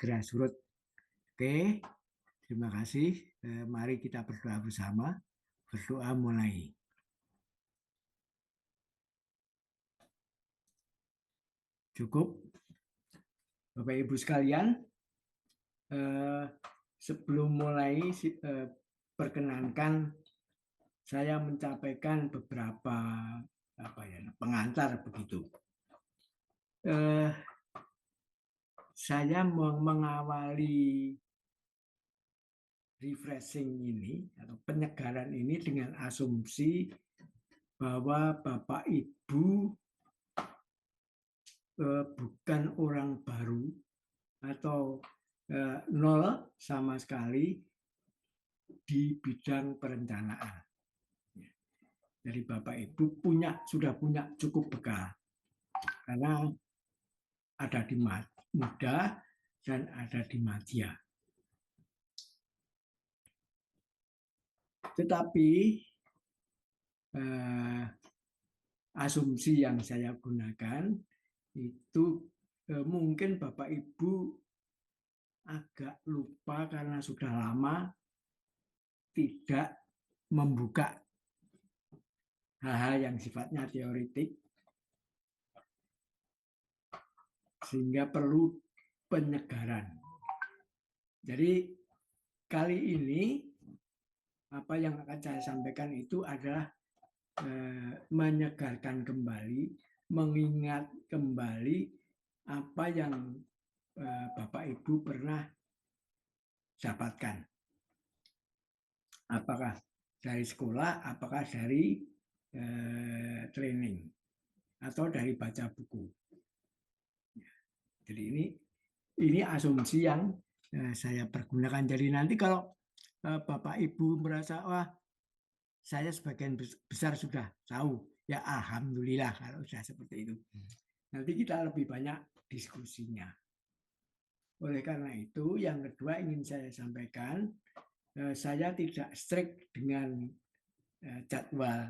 segera surut. Oke, terima kasih. Mari kita berdoa bersama. Berdoa mulai. Cukup, Bapak Ibu sekalian. Sebelum mulai, perkenankan saya menyampaikan beberapa pengantar begitu. Saya mengawali refreshing ini atau penyegaran ini dengan asumsi bahwa Bapak Ibu bukan orang baru atau nol sama sekali di bidang perencanaan. Jadi Bapak Ibu sudah punya cukup bekal karena ada di muda dan ada di madya. Tetapi asumsi yang saya gunakan itu mungkin Bapak Ibu agak lupa karena sudah lama tidak membuka hal-hal yang sifatnya teoritik, sehingga perlu penyegaran. Jadi kali ini apa yang akan saya sampaikan itu adalah menyegarkan kembali, mengingat kembali apa yang Bapak Ibu pernah dapatkan. Apakah dari sekolah, apakah dari training, atau dari baca buku. Jadi ini asumsi yang saya pergunakan. Jadi nanti kalau Bapak Ibu merasa wah saya sebagian besar sudah tahu, ya alhamdulillah kalau sudah seperti itu. Nanti kita lebih banyak diskusinya. Oleh karena itu, yang kedua ingin saya sampaikan, saya tidak strict dengan jadwal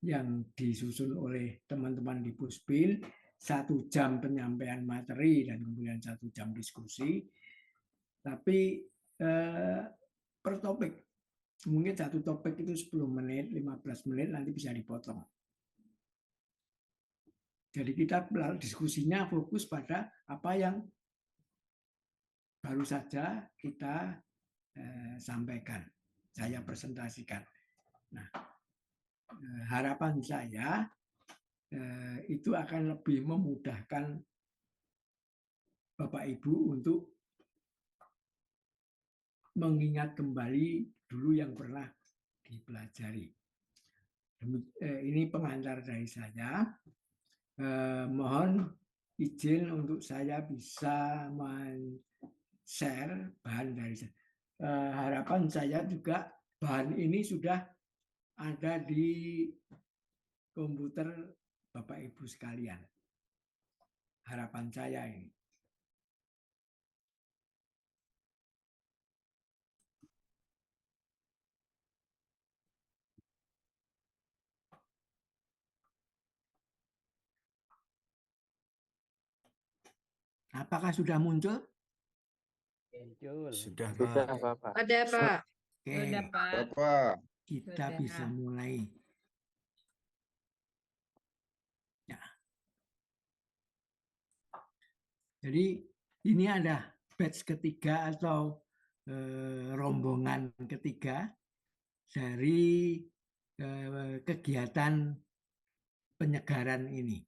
yang disusun oleh teman-teman di Puspil, 1 jam penyampaian materi dan kemudian 1 jam diskusi. Tapi per topik, mungkin 1 topik itu 10 menit, 15 menit, nanti bisa dipotong. Jadi kita diskusinya fokus pada apa yang baru saja kita sampaikan, saya presentasikan. Nah, harapan saya itu akan lebih memudahkan Bapak Ibu untuk mengingat kembali dulu yang pernah dipelajari. Ini pengantar dari saya. Mohon izin untuk saya bisa men-share bahan dari saya. Harapan saya juga bahan ini sudah ada di komputer Bapak Ibu sekalian. Harapan saya ini. Apakah sudah muncul? Sudah, Pak. Ada, Pak. Oke, Sudah, Pak. Bapak. kita Sudah. bisa mulai. Ya. Jadi ini ada batch ketiga atau rombongan ketiga dari kegiatan penyegaran ini.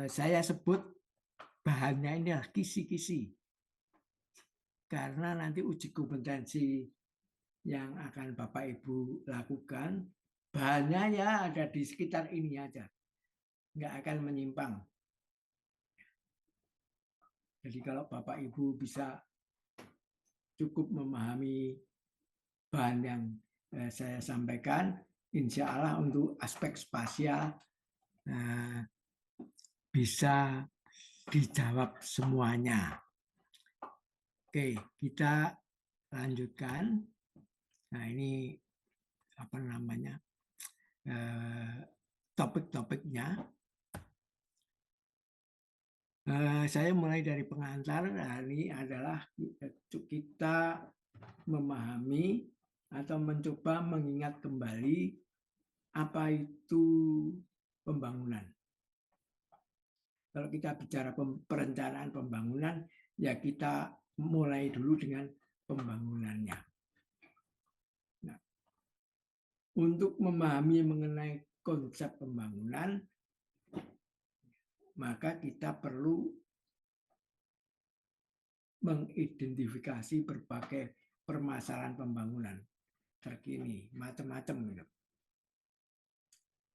Saya sebut bahannya ini adalah kisi-kisi. Karena nanti uji kompetensi yang akan Bapak Ibu lakukan, bahannya ya ada di sekitar ini aja. Nggak akan menyimpang. Jadi kalau Bapak Ibu bisa cukup memahami bahan yang saya sampaikan, insya Allah untuk aspek spasial bisa dijawab semuanya. Oke, kita lanjutkan. Nah ini apa namanya topik-topiknya. Saya mulai dari pengantar. Nah, ini adalah kita memahami atau mencoba mengingat kembali apa itu pembangunan. Kalau kita bicara perencanaan pembangunan, ya kita mulai dulu dengan pembangunannya. Nah, untuk memahami mengenai konsep pembangunan, maka kita perlu mengidentifikasi berbagai permasalahan pembangunan terkini, macam-macam gitu.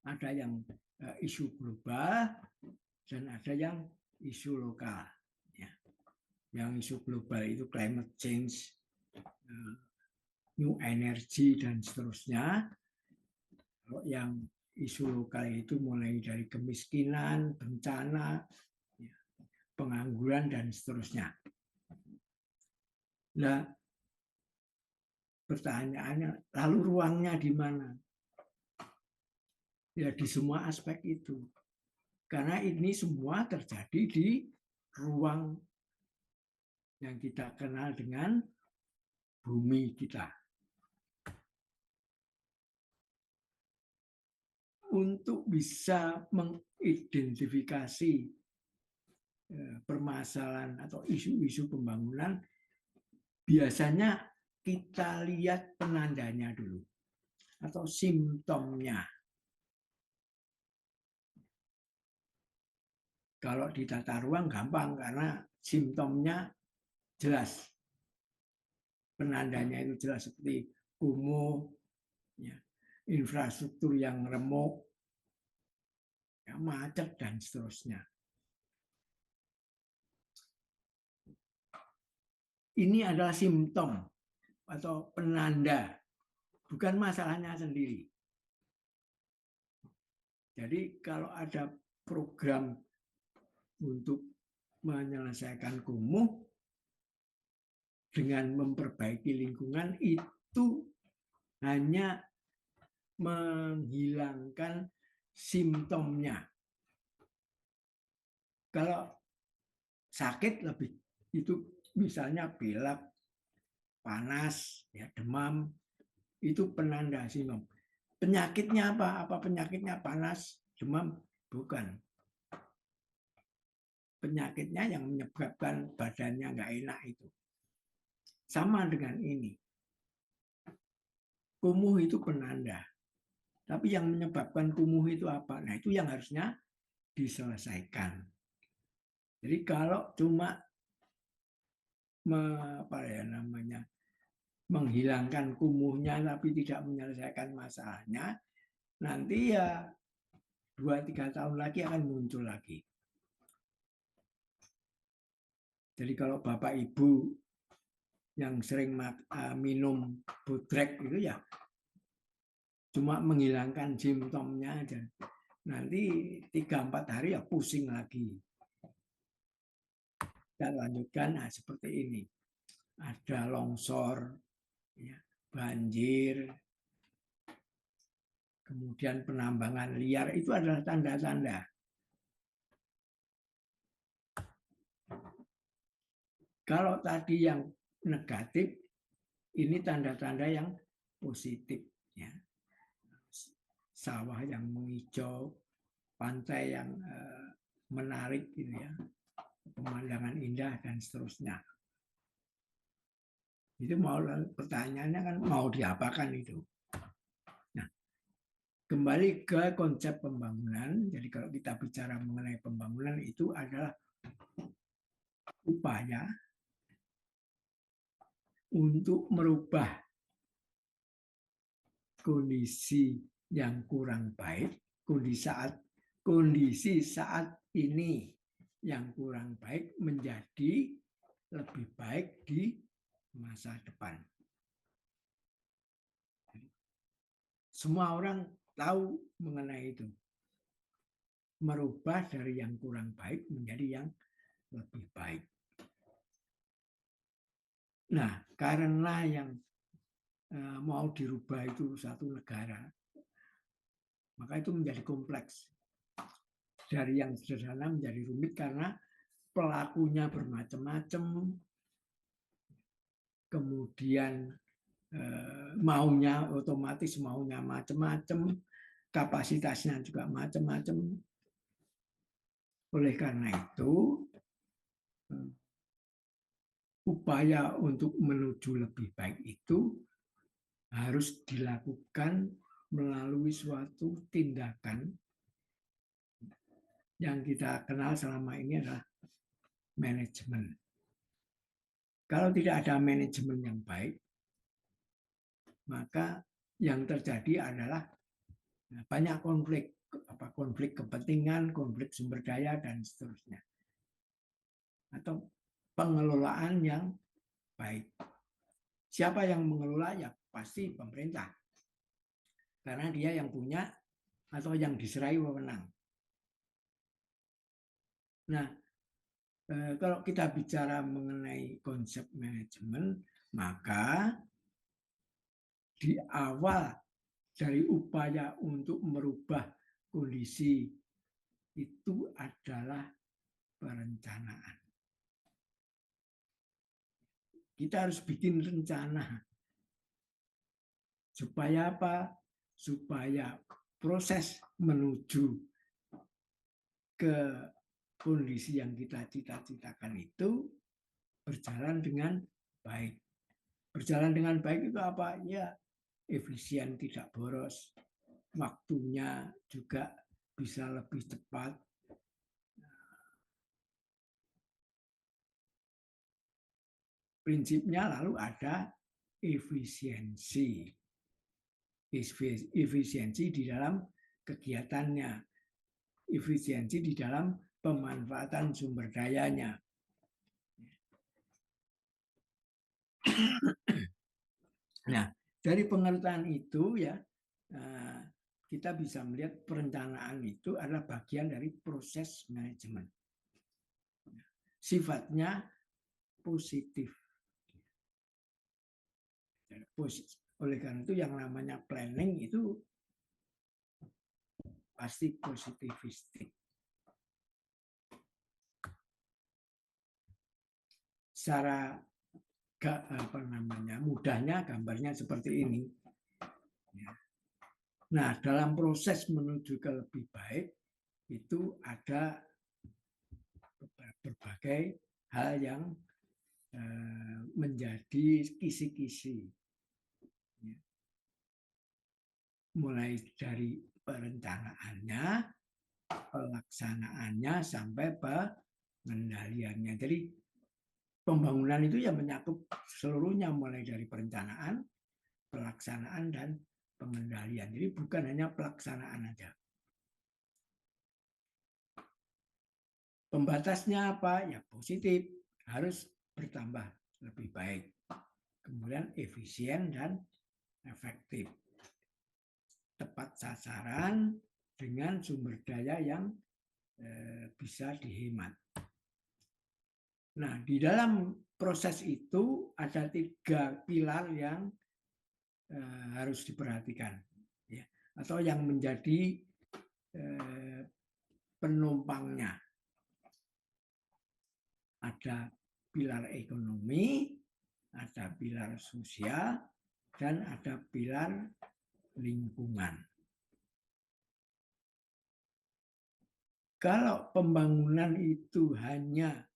Ada yang isu global dan ada yang isu lokal. Ya. Yang isu global itu climate change, new energy dan seterusnya. Kalau yang isu lokal itu mulai dari kemiskinan, bencana, ya, pengangguran dan seterusnya. Nah, pertanyaannya, lalu ruangnya di mana? Ya di semua aspek itu. Karena ini semua terjadi di ruang yang kita kenal dengan bumi kita. Untuk bisa mengidentifikasi permasalahan atau isu-isu pembangunan, biasanya kita lihat penandanya dulu atau simptomnya. Kalau di tata ruang gampang karena simptomnya jelas. Penandanya itu jelas seperti kumuh, ya, infrastruktur yang remuk, ya, macet dan seterusnya. Ini adalah simptom atau penanda, bukan masalahnya sendiri. Jadi kalau ada program untuk menyelesaikan kumuh dengan memperbaiki lingkungan, itu hanya menghilangkan simptomnya. Kalau sakit lebih itu misalnya pilek, panas, ya, demam, itu penanda simptom. Penyakitnya apa? Apa penyakitnya panas, demam? Bukan. Penyakitnya yang menyebabkan badannya nggak enak itu. Sama dengan ini. Kumuh itu penanda. Tapi yang menyebabkan kumuh itu apa? Nah, itu yang harusnya diselesaikan. Jadi kalau cuma menghilangkan kumuhnya tapi tidak menyelesaikan masalahnya, nanti ya 2-3 tahun lagi akan muncul lagi. Jadi kalau Bapak Ibu yang sering minum bodrek itu ya cuma menghilangkan simptomnya aja. Nanti 3-4 hari ya pusing lagi. Kita lanjutkan seperti ini. Ada longsor, ya, banjir, kemudian penambangan liar, itu adalah tanda-tanda. Kalau tadi yang negatif, ini tanda-tanda yang positif. Ya. Sawah yang menghijau, pantai yang menarik, gitu ya, pemandangan indah dan seterusnya. Itu mau pertanyaannya kan mau diapakan itu. Nah, kembali ke konsep pembangunan. Jadi kalau kita bicara mengenai pembangunan itu adalah upaya untuk merubah kondisi yang kurang baik, kondisi saat ini yang kurang baik menjadi lebih baik di masa depan. Semua orang tahu mengenai itu. Merubah dari yang kurang baik menjadi yang lebih baik. Nah, karena yang mau dirubah itu satu negara, maka itu menjadi kompleks. Dari yang sederhana menjadi rumit karena pelakunya bermacam-macam, kemudian maunya otomatis maunya macam-macam, kapasitasnya juga macam-macam. Oleh karena itu, upaya untuk menuju lebih baik itu harus dilakukan melalui suatu tindakan yang kita kenal selama ini adalah manajemen. Kalau tidak ada manajemen yang baik, maka yang terjadi adalah banyak konflik kepentingan, konflik sumber daya, dan seterusnya. Atau pengelolaan yang baik. Siapa yang mengelola? Ya pasti pemerintah. Karena dia yang punya atau yang diserai wewenang. Nah, kalau kita bicara mengenai konsep manajemen, maka di awal dari upaya untuk merubah kondisi itu adalah perencanaan. Kita harus bikin rencana. Supaya apa? Supaya proses menuju ke kondisi yang kita cita-citakan itu berjalan dengan baik. Berjalan dengan baik itu apa? Ya, efisien, tidak boros. Waktunya juga bisa lebih cepat. Prinsipnya lalu ada efisiensi. Efisiensi di dalam kegiatannya. Efisiensi di dalam pemanfaatan sumber dayanya. Nah, dari pengertian itu ya kita bisa melihat perencanaan itu adalah bagian dari proses manajemen. Sifatnya positif. Oleh karena itu yang namanya planning itu pasti positivistik. Secara mudahnya gambarnya seperti ini. Nah, dalam proses menuju ke lebih baik itu ada berbagai hal yang menjadi kisi-kisi. Mulai dari perencanaannya, pelaksanaannya, sampai pengendaliannya. Jadi pembangunan itu ya mencakup seluruhnya, mulai dari perencanaan, pelaksanaan, dan pengendalian. Jadi bukan hanya pelaksanaan aja. Pembatasnya apa? Ya positif, harus bertambah lebih baik. Kemudian efisien dan efektif. Tepat sasaran dengan sumber daya yang bisa dihemat. Nah, di dalam proses itu ada 3 pilar yang harus diperhatikan, ya, atau yang menjadi penumpangnya. Ada pilar ekonomi, ada pilar sosial, dan ada pilar lingkungan. Kalau pembangunan itu hanya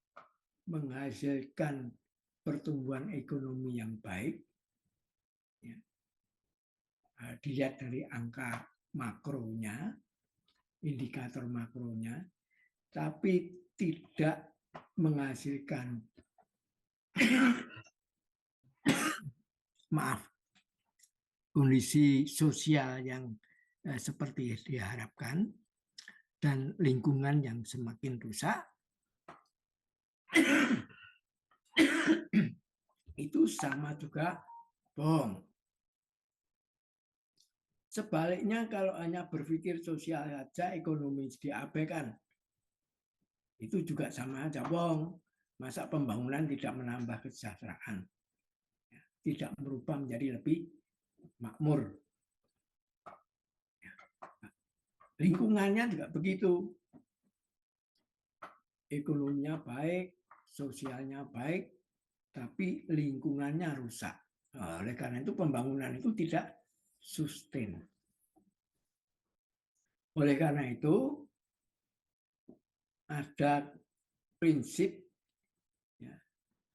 menghasilkan pertumbuhan ekonomi yang baik, ya, dilihat dari angka makronya, indikator makronya, tapi tidak menghasilkan kondisi sosial yang seperti diharapkan dan lingkungan yang semakin rusak, itu sama juga bohong. Sebaliknya kalau hanya berpikir sosial saja, ekonomi diabaikan, itu juga sama aja bohong. Masa pembangunan tidak menambah kesejahteraan, tidak merubah menjadi lebih makmur. Lingkungannya juga begitu. ekonominya baik, sosialnya baik, tapi lingkungannya rusak. Oleh karena itu pembangunan itu tidak sustain. Oleh karena itu ada prinsip ya,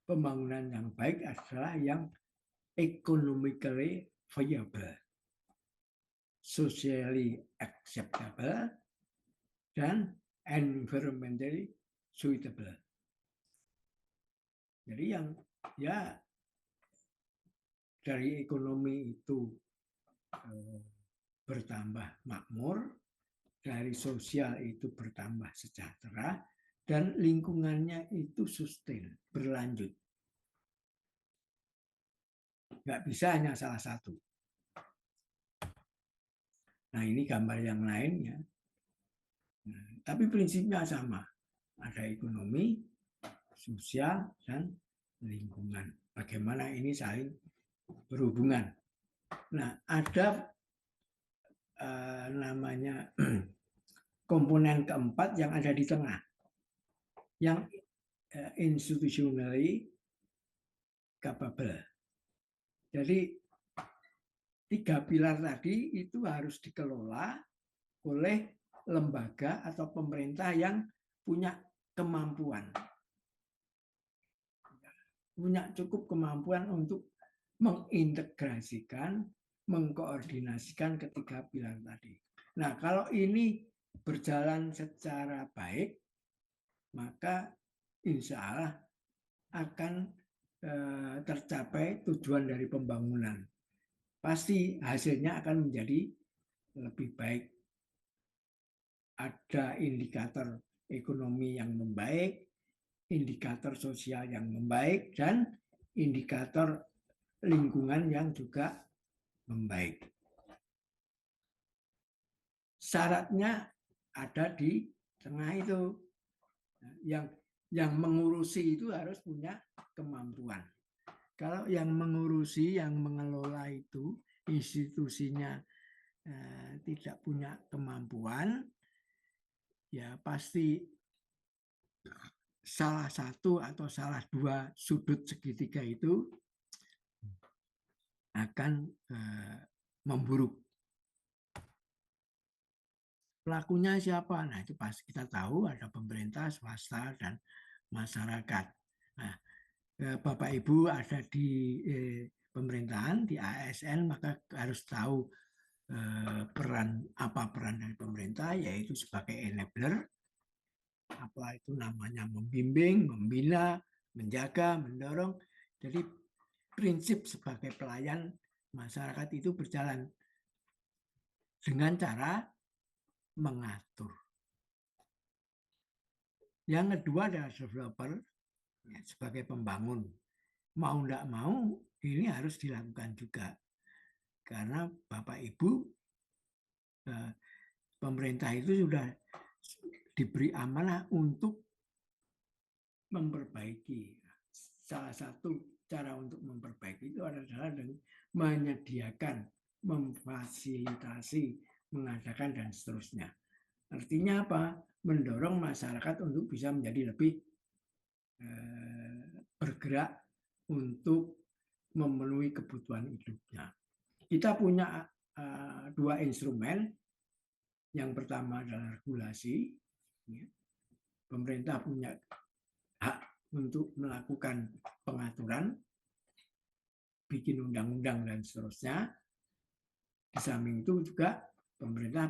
pembangunan yang baik adalah yang economically viable, socially acceptable, dan environmentally suitable. Jadi yang ya dari ekonomi itu bertambah makmur, dari sosial itu bertambah sejahtera, dan lingkungannya itu sustain, berlanjut. Nggak bisa hanya salah satu. Nah ini gambar yang lainnya. Nah, tapi prinsipnya sama. Ada ekonomi, sosial, dan lingkungan. Bagaimana ini saling berhubungan. Nah ada namanya komponen keempat yang ada di tengah. Yang institutionally capable. Jadi 3 pilar tadi itu harus dikelola oleh lembaga atau pemerintah yang punya kemampuan. Punya cukup kemampuan untuk mengintegrasikan, mengkoordinasikan ketiga pilar tadi. Nah, kalau ini berjalan secara baik, maka insya Allah akan tercapai tujuan dari pembangunan. Pasti hasilnya akan menjadi lebih baik. Ada indikator ekonomi yang membaik, indikator sosial yang membaik, dan indikator lingkungan yang juga membaik. Syaratnya ada di tengah itu. Yang mengurusi itu harus punya kemampuan. Kalau yang mengurusi, yang mengelola itu institusinya tidak punya kemampuan, ya pasti salah satu atau salah dua sudut segitiga itu akan memburuk. Pelakunya siapa? Nah itu pasti kita tahu ada pemerintah, swasta, dan masyarakat. Nah, Bapak Ibu ada di pemerintahan, di ASN, maka harus tahu peran dari pemerintah, yaitu sebagai enabler, apa itu namanya, membimbing, membina, menjaga, mendorong. Jadi prinsip sebagai pelayan masyarakat itu berjalan dengan cara mengatur. Yang kedua adalah developer ya, sebagai pembangun. Mau tidak mau ini harus dilakukan juga. Karena Bapak Ibu pemerintah itu sudah diberi amanah untuk memperbaiki. Salah satu cara untuk memperbaiki itu adalah dengan menyediakan, memfasilitasi, mengadakan, dan seterusnya. Artinya apa? Mendorong masyarakat untuk bisa menjadi lebih bergerak untuk memenuhi kebutuhan hidupnya. Kita punya dua instrumen. Yang pertama adalah regulasi. Pemerintah punya hak untuk melakukan pengaturan, bikin undang-undang, dan seterusnya. Di samping itu juga pemerintah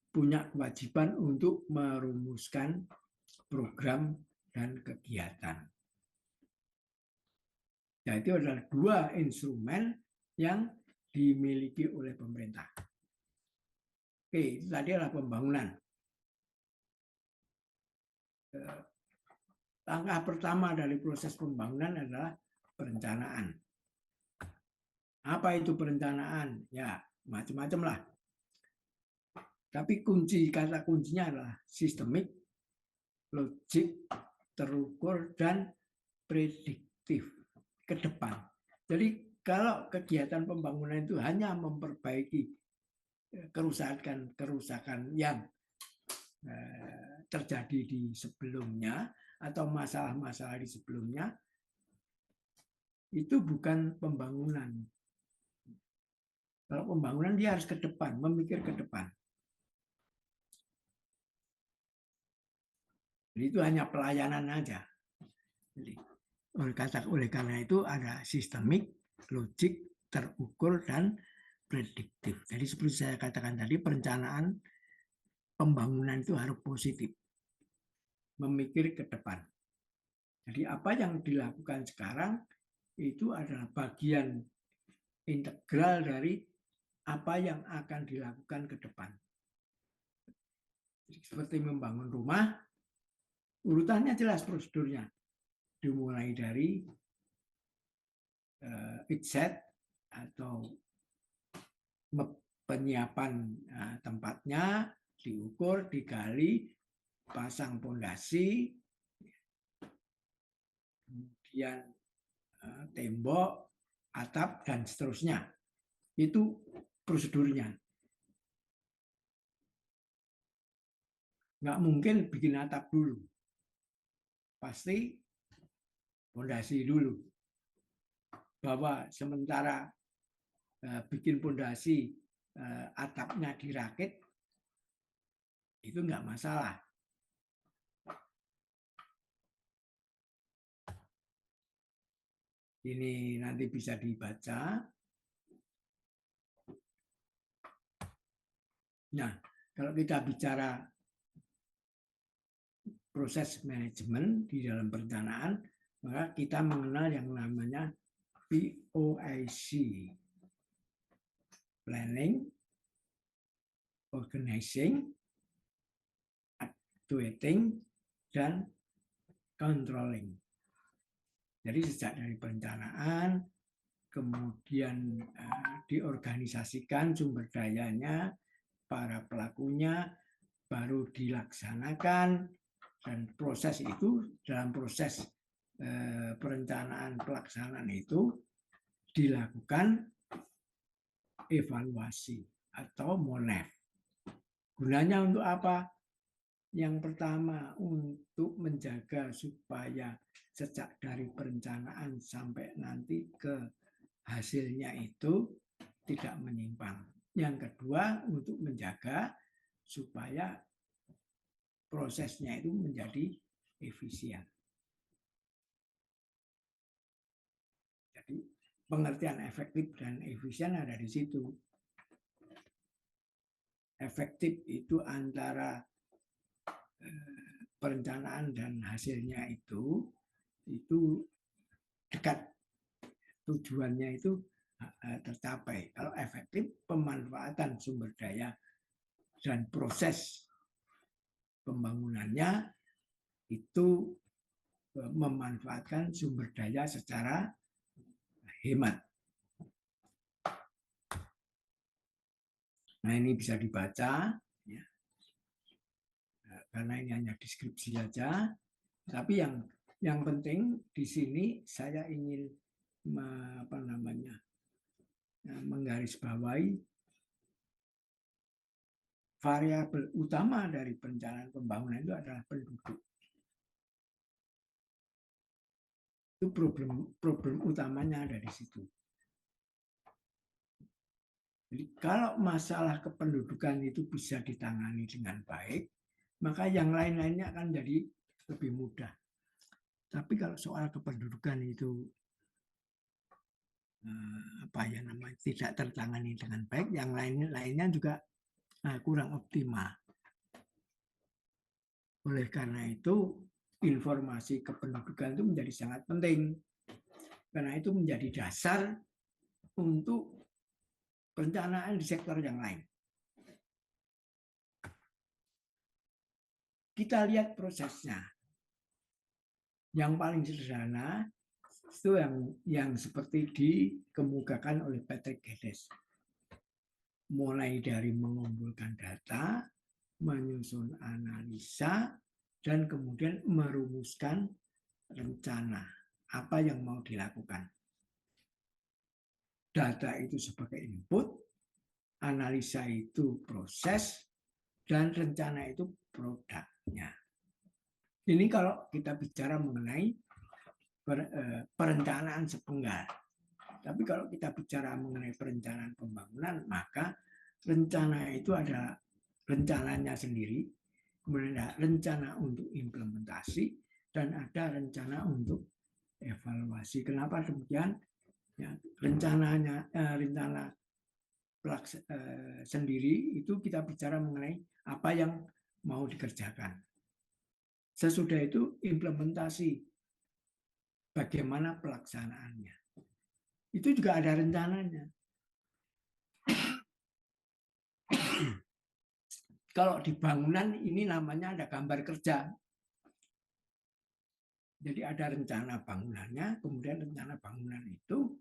punya kewajiban untuk merumuskan program dan kegiatan. Nah, itu adalah dua instrumen yang dimiliki oleh pemerintah. Oke, itu tadi adalah pembangunan. Langkah pertama dari proses pembangunan adalah perencanaan. Apa itu perencanaan? Ya, macam-macam lah. Tapi kata kuncinya adalah sistemik, logik, terukur, dan prediktif ke depan. Jadi kalau kegiatan pembangunan itu hanya memperbaiki kerusakan yang terjadi di sebelumnya, atau masalah-masalah di sebelumnya, itu bukan pembangunan. Kalau pembangunan dia harus ke depan, memikir ke depan. Jadi itu hanya pelayanan aja. Jadi, oleh karena itu ada sistemik, logik, terukur, dan prediktif. Jadi seperti saya katakan tadi, perencanaan pembangunan itu harus positif, memikir ke depan. Jadi apa yang dilakukan sekarang itu adalah bagian integral dari apa yang akan dilakukan ke depan. Seperti membangun rumah, urutannya jelas prosedurnya. Dimulai dari ITSET atau penyiapan tempatnya, diukur, digali, pasang pondasi, kemudian tembok, atap, dan seterusnya. Itu prosedurnya. Nggak mungkin bikin atap dulu. Pasti pondasi dulu. Bahwa sementara bikin pondasi, atapnya dirakit, itu nggak masalah. Ini nanti bisa dibaca. Nah, kalau kita bicara proses manajemen di dalam perencanaan, maka kita mengenal yang namanya POIC. Planning, Organizing, Actuating, dan Controlling. Jadi sejak dari perencanaan, kemudian diorganisasikan sumber dayanya, para pelakunya, baru dilaksanakan, dan proses itu, dalam proses perencanaan pelaksanaan itu dilakukan evaluasi atau MONEF. Gunanya untuk apa? Yang pertama, untuk menjaga supaya sejak dari perencanaan sampai nanti ke hasilnya itu tidak menyimpang. Yang kedua, untuk menjaga supaya prosesnya itu menjadi efisien. Jadi pengertian efektif dan efisien ada di situ. Efektif itu antara perencanaan dan hasilnya itu dekat, tujuannya itu tercapai. Kalau efektif, pemanfaatan sumber daya dan proses pembangunannya itu memanfaatkan sumber daya secara hemat. Nah, ini bisa dibaca, ya. Karena ini hanya deskripsi saja. Tapi yang penting di sini saya ingin menggarisbawahi variabel utama dari perencanaan pembangunan itu adalah penduduk. Itu problem utamanya ada di situ. Jadi kalau masalah kependudukan itu bisa ditangani dengan baik, maka yang lain-lainnya akan jadi lebih mudah. Tapi kalau soal kependudukan itu tidak tertangani dengan baik, yang lainnya juga kurang optimal. Oleh karena itu, informasi kependudukan itu menjadi sangat penting. Karena itu menjadi dasar untuk perencanaan di sektor yang lain. Kita lihat prosesnya. Yang paling sederhana itu yang seperti dikemukakan oleh Patrick Geddes. Mulai dari mengumpulkan data, menyusun analisa, dan kemudian merumuskan rencana apa yang mau dilakukan. Data itu sebagai input, analisa itu proses, dan rencana itu produknya. Ini kalau kita bicara mengenai perencanaan sepenggal. Tapi kalau kita bicara mengenai perencanaan pembangunan, maka rencana itu ada rencananya sendiri, kemudian ada rencana untuk implementasi, dan ada rencana untuk evaluasi. Kenapa demikian? Ya, rencana sendiri itu kita bicara mengenai apa yang mau dikerjakan. Sesudah itu implementasi, bagaimana pelaksanaannya. Itu juga ada rencananya. Kalau di bangunan ini namanya ada gambar kerja. Jadi ada rencana bangunannya, kemudian rencana bangunan itu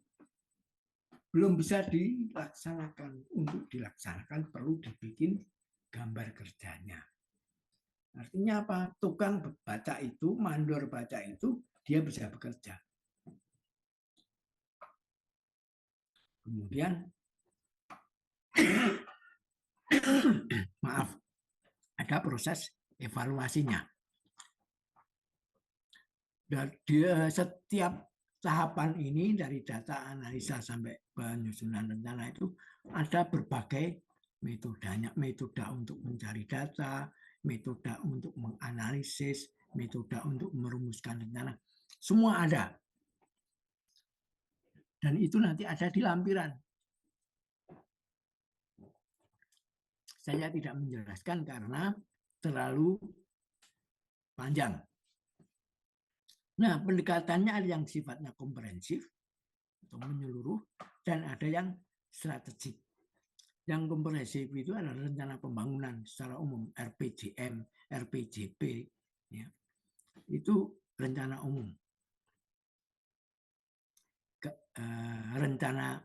belum bisa dilaksanakan. Untuk dilaksanakan perlu dibikin gambar kerjanya. Artinya apa? Tukang baca itu, mandor baca itu, dia bisa bekerja. Kemudian, maaf, ada proses evaluasinya. Dan setiap tahapan ini dari data analisa sampai penyusunan rencana itu ada berbagai metodenya, metode untuk mencari data, metode untuk menganalisis, metode untuk merumuskan rencana. Semua ada. Dan itu nanti ada di lampiran. Saya tidak menjelaskan karena terlalu panjang. Nah, pendekatannya ada yang sifatnya komprehensif atau menyeluruh, dan ada yang strategik. Yang komprehensif itu adalah rencana pembangunan secara umum, RPJM, RPJP, ya. Itu rencana umum. Rencana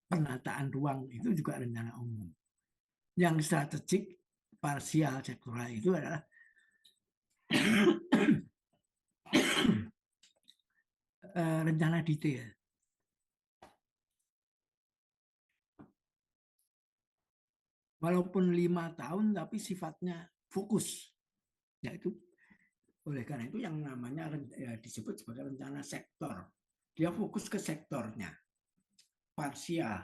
penataan ruang itu juga rencana umum. Yang strategik parsial sektoral itu adalah rencana detail. Walaupun 5 tahun tapi sifatnya fokus. Yaitu oleh karena itu yang namanya disebut sebagai rencana sektor. Dia fokus ke sektornya. Parsial.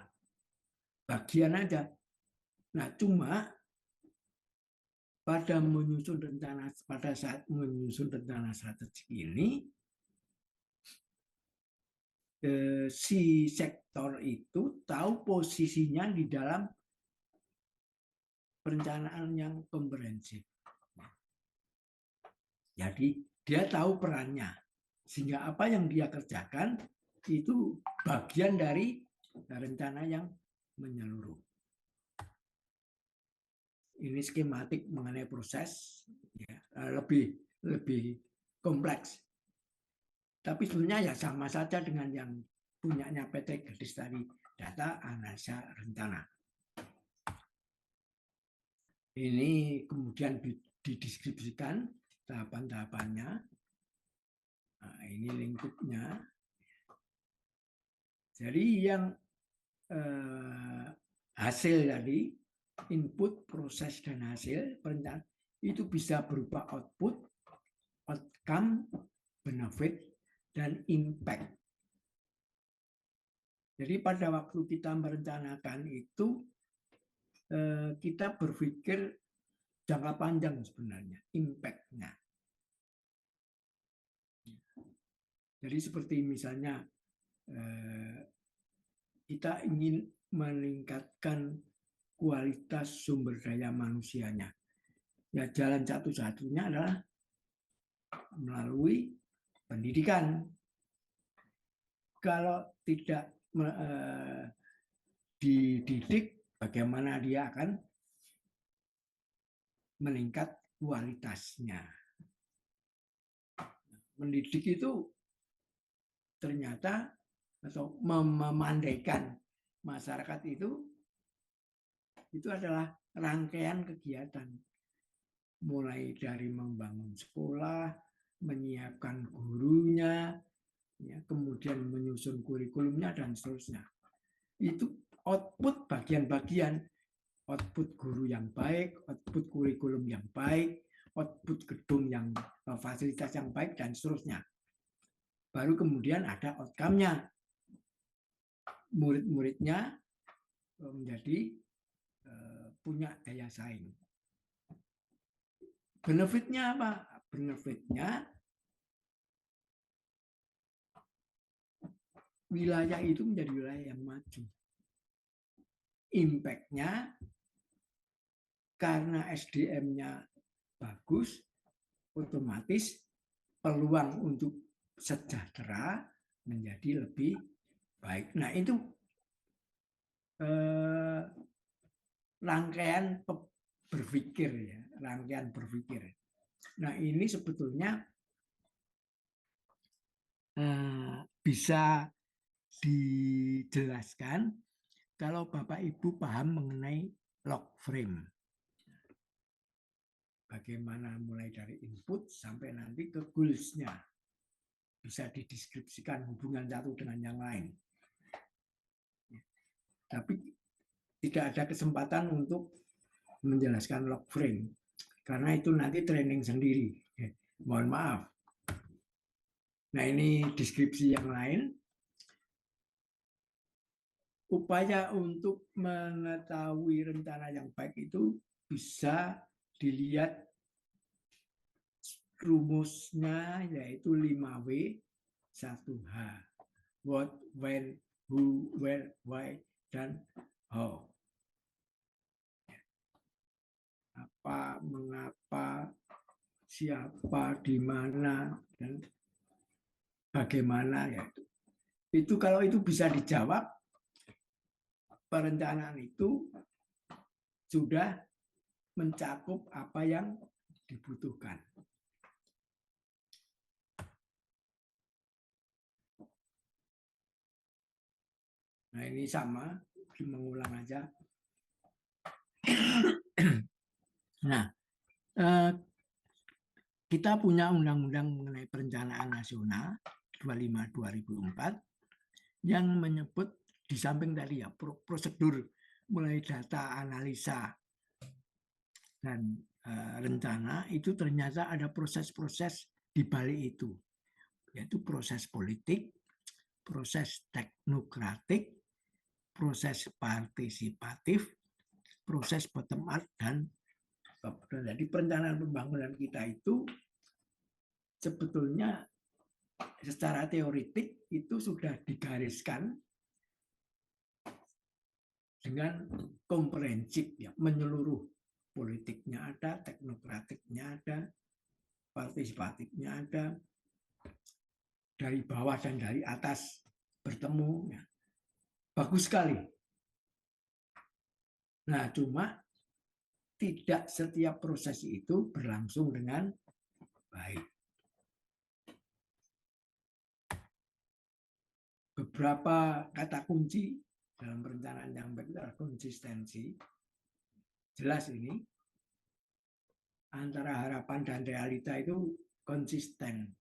Bagian aja. Nah, cuma pada saat menyusun rencana strategik ini, si sektor itu tahu posisinya di dalam perencanaan yang komprehensif. Jadi dia tahu perannya, sehingga apa yang dia kerjakan itu bagian dari rencana yang menyeluruh. Ini skematik mengenai proses, ya, lebih kompleks. Tapi sebenarnya ya sama saja dengan yang punyanya PT Gadis tadi, data analisa rencana. Ini kemudian dideskripsikan tahapan-tahapannya. Nah, ini lingkupnya. Jadi yang hasil tadi, input, proses, dan hasil perencanaan itu bisa berupa output, outcome, benefit, dan impact. Jadi pada waktu kita merencanakan itu, kita berpikir jangka panjang sebenarnya, impact-nya. Jadi seperti misalnya kita ingin meningkatkan kualitas sumber daya manusianya. Ya, jalan satu-satunya adalah melalui pendidikan. Kalau tidak dididik, bagaimana dia akan meningkat kualitasnya. Mendidik itu ternyata atau memandaikan masyarakat itu adalah rangkaian kegiatan. Mulai dari membangun sekolah, menyiapkan gurunya, ya, kemudian menyusun kurikulumnya, dan seterusnya. Itu output bagian-bagian, output guru yang baik, output kurikulum yang baik, output gedung yang fasilitas yang baik dan seterusnya. Baru kemudian ada outcome-nya. Murid-muridnya menjadi punya daya saing. Benefitnya apa? Benefitnya wilayah itu menjadi wilayah yang maju. Impact-nya karena SDM-nya bagus, otomatis peluang untuk sejahtera menjadi lebih baik. Nah, itu rangkaian berpikir ya, rangkaian berpikir. Nah, ini sebetulnya bisa dijelaskan kalau Bapak Ibu paham mengenai log frame. Bagaimana mulai dari input sampai nanti ke goals-nya. Bisa dideskripsikan hubungan satu dengan yang lain. Tapi tidak ada kesempatan untuk menjelaskan log frame. Karena itu nanti training sendiri. Mohon maaf. Nah, ini deskripsi yang lain. Upaya untuk mengetahui rencana yang baik itu bisa dilihat rumusnya, yaitu 5W 1H. What, when, who, where, why, dan how. Apa, mengapa, siapa, di mana, dan bagaimana. Ya. Itu kalau itu bisa dijawab, perencanaan itu sudah mencakup apa yang dibutuhkan. Nah, ini sama, mengulang aja. Nah, kita punya undang-undang mengenai perencanaan nasional 25/2004 yang menyebut di samping tadi ya prosedur mulai data analisa dan rencana itu ternyata ada proses-proses di balik itu, yaitu proses politik, proses teknokratik, proses partisipatif, proses bottom up, dan jadi perencanaan pembangunan kita itu sebetulnya secara teoritik itu sudah digariskan dengan komprehensif ya, menyeluruh. Politiknya ada, teknokratiknya ada, partisipatifnya ada, dari bawah dan dari atas bertemu. Ya. Bagus sekali. Nah, cuma tidak setiap proses itu berlangsung dengan baik. Beberapa kata kunci dalam perencanaan yang baik adalah konsistensi. Jelas ini antara harapan dan realita itu konsisten.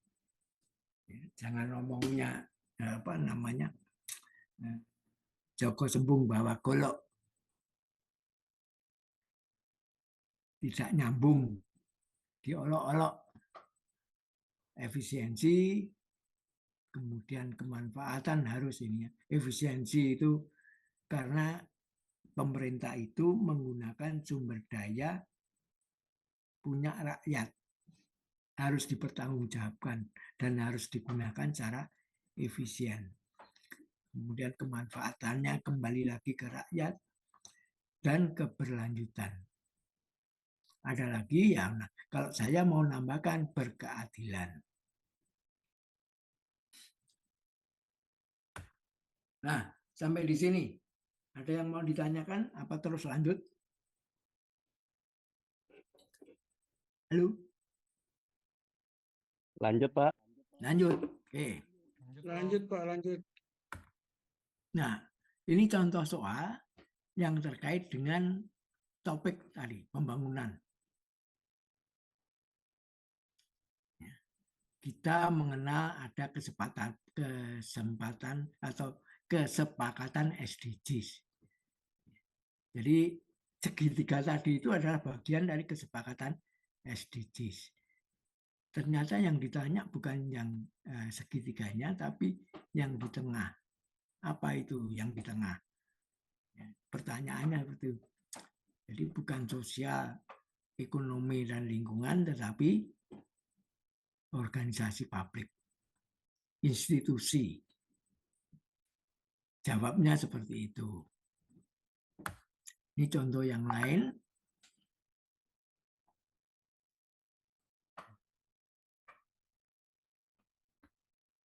Jangan ngomongnya apa namanya Joko Sembung bawa golok, tidak nyambung, diolok-olok. Efisiensi, kemudian kemanfaatan harus ini. Efisiensi itu karena pemerintah itu menggunakan sumber daya punya rakyat, harus dipertanggungjawabkan dan harus digunakan secara efisien. Kemudian kemanfaatannya kembali lagi ke rakyat dan keberlanjutan. Ada lagi yang kalau saya mau nambahkan berkeadilan. Nah, sampai di sini. Ada yang mau ditanyakan? Apa terus lanjut? Halo? Lanjut, Pak. Lanjut. Oke. Lanjut, Pak, lanjut. Nah, ini contoh soal yang terkait dengan topik tadi, pembangunan. Kita mengenal ada kesempatan atau kesepakatan SDGs. Jadi segitiga tadi itu adalah bagian dari kesepakatan SDGs. Ternyata yang ditanya bukan yang segitiganya, tapi yang di tengah. Apa itu yang di tengah? Pertanyaannya begitu. Jadi bukan sosial, ekonomi, dan lingkungan, tetapi organisasi publik, institusi. Jawabnya seperti itu. Ini contoh yang lain.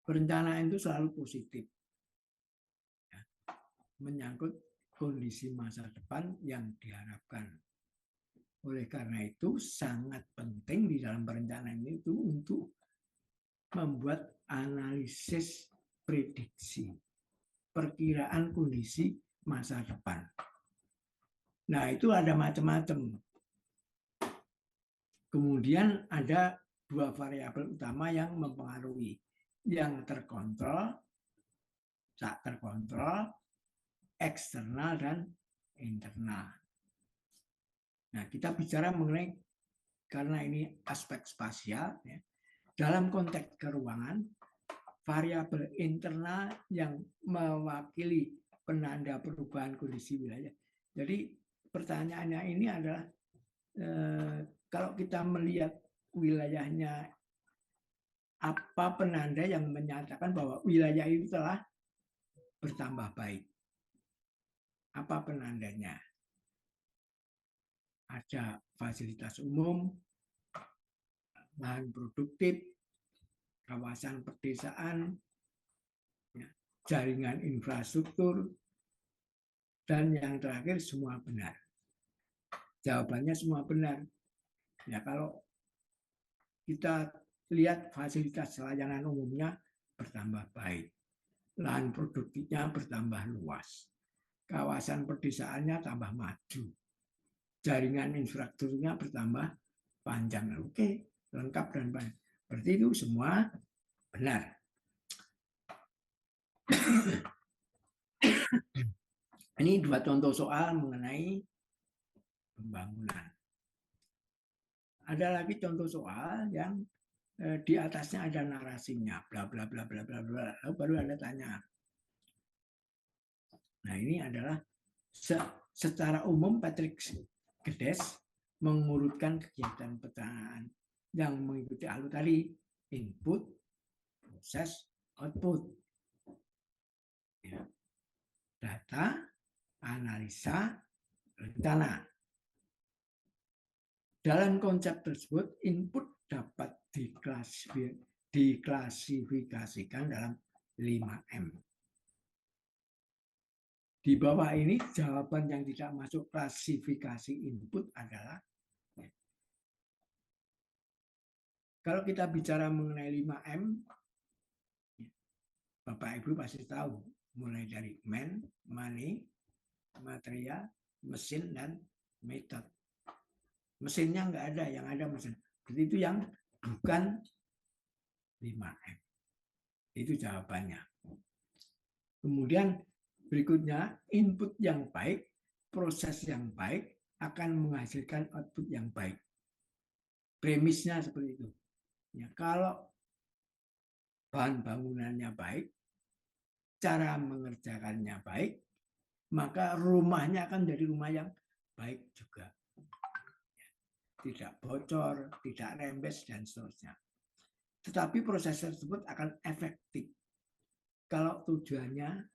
Perencanaan itu selalu positif. Menyangkut kondisi masa depan yang diharapkan. Oleh karena itu sangat penting di dalam perencanaan itu untuk membuat analisis prediksi, perkiraan kondisi masa depan. Nah, itu ada macam-macam. Kemudian ada dua variabel utama yang mempengaruhi, yang terkontrol, tak terkontrol, eksternal dan internal. Nah, kita bicara mengenai, karena ini aspek spasial, ya, dalam konteks keruangan, variabel internal yang mewakili penanda perubahan kondisi wilayah. Jadi pertanyaannya ini adalah kalau kita melihat wilayahnya, apa penanda yang menyatakan bahwa wilayah itu telah bertambah baik? Apa penandanya? Ada fasilitas umum, lahan produktif, kawasan pedesaan, jaringan infrastruktur, dan yang terakhir semua benar. Jawabannya semua benar. Ya, kalau kita lihat fasilitas layanan umumnya bertambah baik, lahan produktifnya bertambah luas, kawasan pedesaannya tambah maju, jaringan infrastrukturnya bertambah panjang. Oke, lengkap dan baik. Berarti itu semua benar. Ini dua contoh soal mengenai pembangunan. Ada lagi contoh soal yang di atasnya ada narasinya, bla bla bla bla bla bla, lalu baru ada tanya. Nah, ini adalah secara umum Patrick Gedes mengurutkan kegiatan perencanaan yang mengikuti alur tadi, input, proses, output. Ya. Data, analisa, rencana. Dalam konsep tersebut, input dapat diklasifikasikan dalam 5M. Di bawah ini, jawaban yang tidak masuk klasifikasi input adalah, kalau kita bicara mengenai 5M, Bapak Ibu pasti tahu, mulai dari man, money, material, mesin, dan method. Mesinnya nggak ada, yang ada mesin. Jadi itu yang bukan 5M. Itu jawabannya. Kemudian berikutnya, input yang baik, proses yang baik akan menghasilkan output yang baik. Premisnya seperti itu. Ya, kalau bahan bangunannya baik, cara mengerjakannya baik, maka rumahnya akan jadi rumah yang baik juga. Tidak bocor, tidak rembes, dan seterusnya. Tetapi proses tersebut akan efektif kalau tujuannya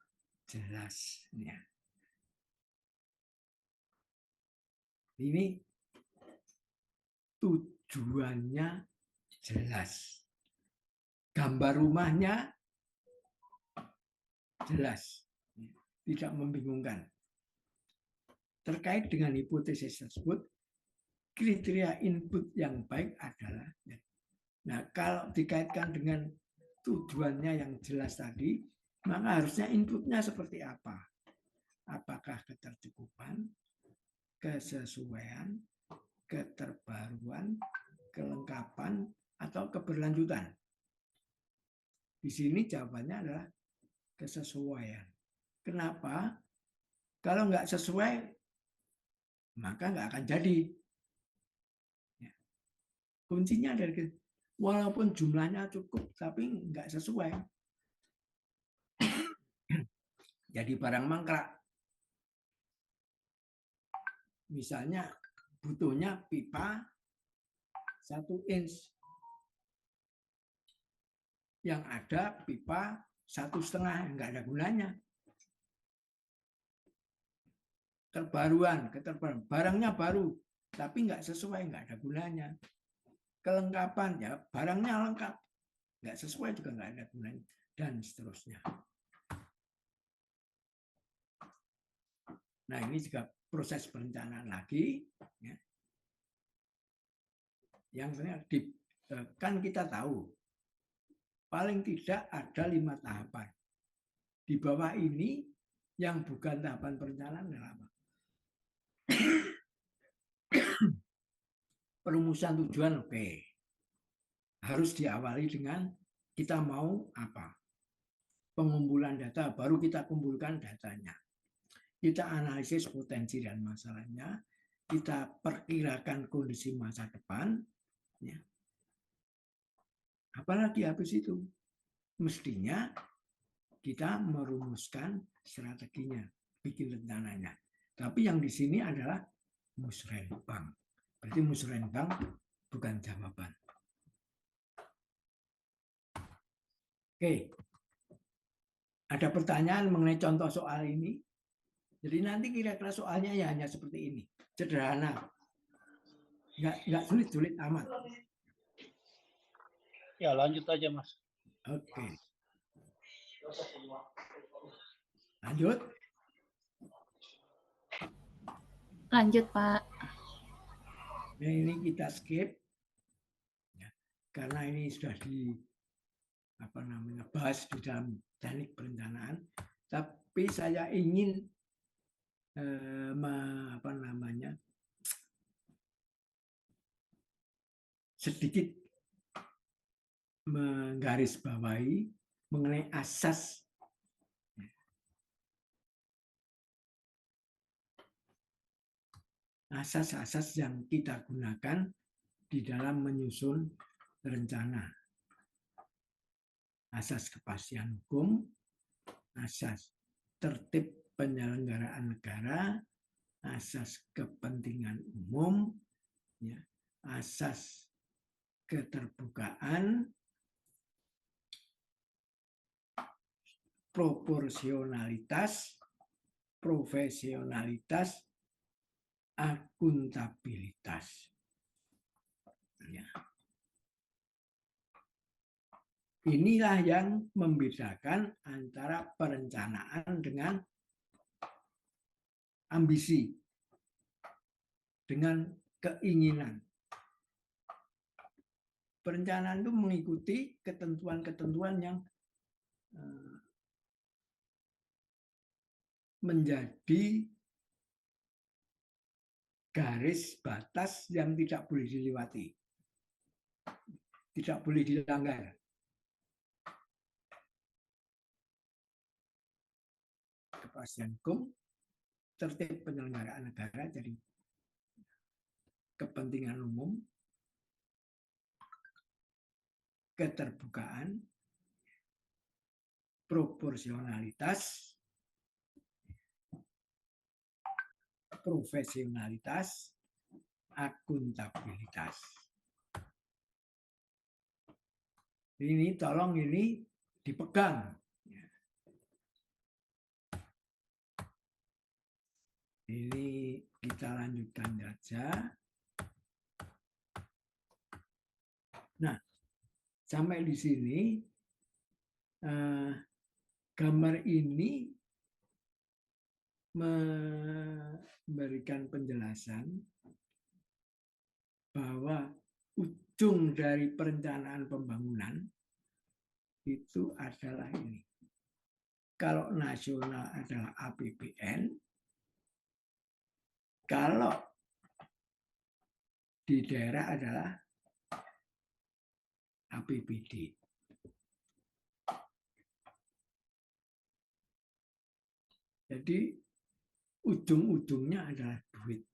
jelas. Ya. Ini tujuannya jelas. Gambar rumahnya jelas, tidak membingungkan. Terkait dengan hipotesis tersebut, kriteria input yang baik adalah, nah kalau dikaitkan dengan tujuannya yang jelas tadi, maka harusnya inputnya seperti apa? Apakah ketercukupan, kesesuaian, keterbaruan, kelengkapan, atau keberlanjutan? Di sini jawabannya adalah kesesuaian. Kenapa? Kalau nggak sesuai, maka nggak akan jadi. Kuncinya dari walaupun jumlahnya cukup, tapi nggak sesuai. Jadi barang mangkrak. Misalnya butuhnya pipa 1 inch. Yang ada pipa 1,5, nggak ada gunanya. Keterbaruan, barangnya baru, tapi nggak sesuai, nggak ada gunanya. Kelengkapan, ya barangnya lengkap, nggak sesuai juga nggak ada gunanya, dan seterusnya. Nah, ini juga proses perencanaan lagi, ya. Yang kan kita tahu, paling tidak ada 5 tahapan. Di bawah ini, yang bukan tahapan perencanaan adalah apa? Perumusan tujuan, oke. Harus diawali dengan kita mau apa. Pengumpulan data, baru kita kumpulkan datanya. Kita analisis potensi dan masalahnya, kita perkirakan kondisi masa depan. Ya. Apalagi habis itu, mestinya kita merumuskan strateginya, bikin rencananya. Tapi yang di sini adalah musrenbang. Berarti musrenbang bukan jawaban. Oke. Ada pertanyaan mengenai contoh soal ini? Jadi nanti kira-kira soalnya ya hanya seperti ini. Sederhana. Nggak sulit-sulit amat. Ya, lanjut aja, Mas. Oke. Lanjut. Lanjut, Pak. Nah, ini kita skip. Ya, karena ini sudah bahas di dalam teknik perencanaan. Tapi saya ingin sedikit menggarisbawahi mengenai asas yang kita gunakan di dalam menyusun rencana. Asas kepastian hukum, asas tertib penyelenggaraan negara, asas kepentingan umum, ya, asas keterbukaan, proporsionalitas, profesionalitas, akuntabilitas. Ya. Inilah yang membedakan antara perencanaan dengan ambisi, dengan keinginan. Perencanaan itu mengikuti ketentuan-ketentuan yang menjadi garis batas yang tidak boleh dilewati, tidak boleh dilanggar. Kepastian hukum, tertib penyelenggaraan negara, jadi kepentingan umum, keterbukaan, proporsionalitas, profesionalitas, akuntabilitas. Ini tolong ini dipegang. Ini kita lanjutkan saja. Nah, sampai di sini gambar ini memberikan penjelasan bahwa ujung dari perencanaan pembangunan itu adalah ini. Kalau nasional adalah APBN, kalau di daerah adalah APBD. Jadi ujung-ujungnya adalah duit.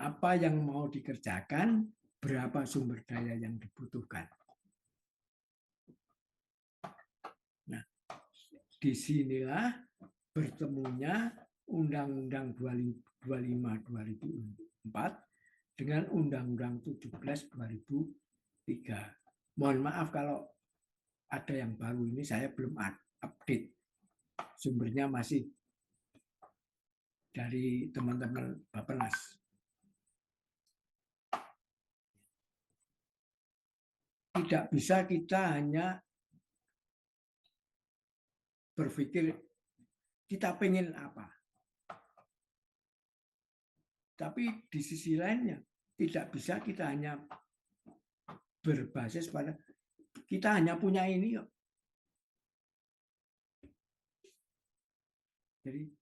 apa yang mau dikerjakan, berapa sumber daya yang dibutuhkan. Nah, disinilah bertemunya Undang-Undang 25/2004 dengan Undang-Undang 17/2003. Mohon maaf kalau ada yang baru, ini saya belum update. Sumbernya masih dari teman-teman Bappenas. Tidak bisa kita hanya berpikir kita pengen apa. Tapi di sisi lainnya tidak bisa kita hanya berbasis pada kita hanya punya ini kok. Jadi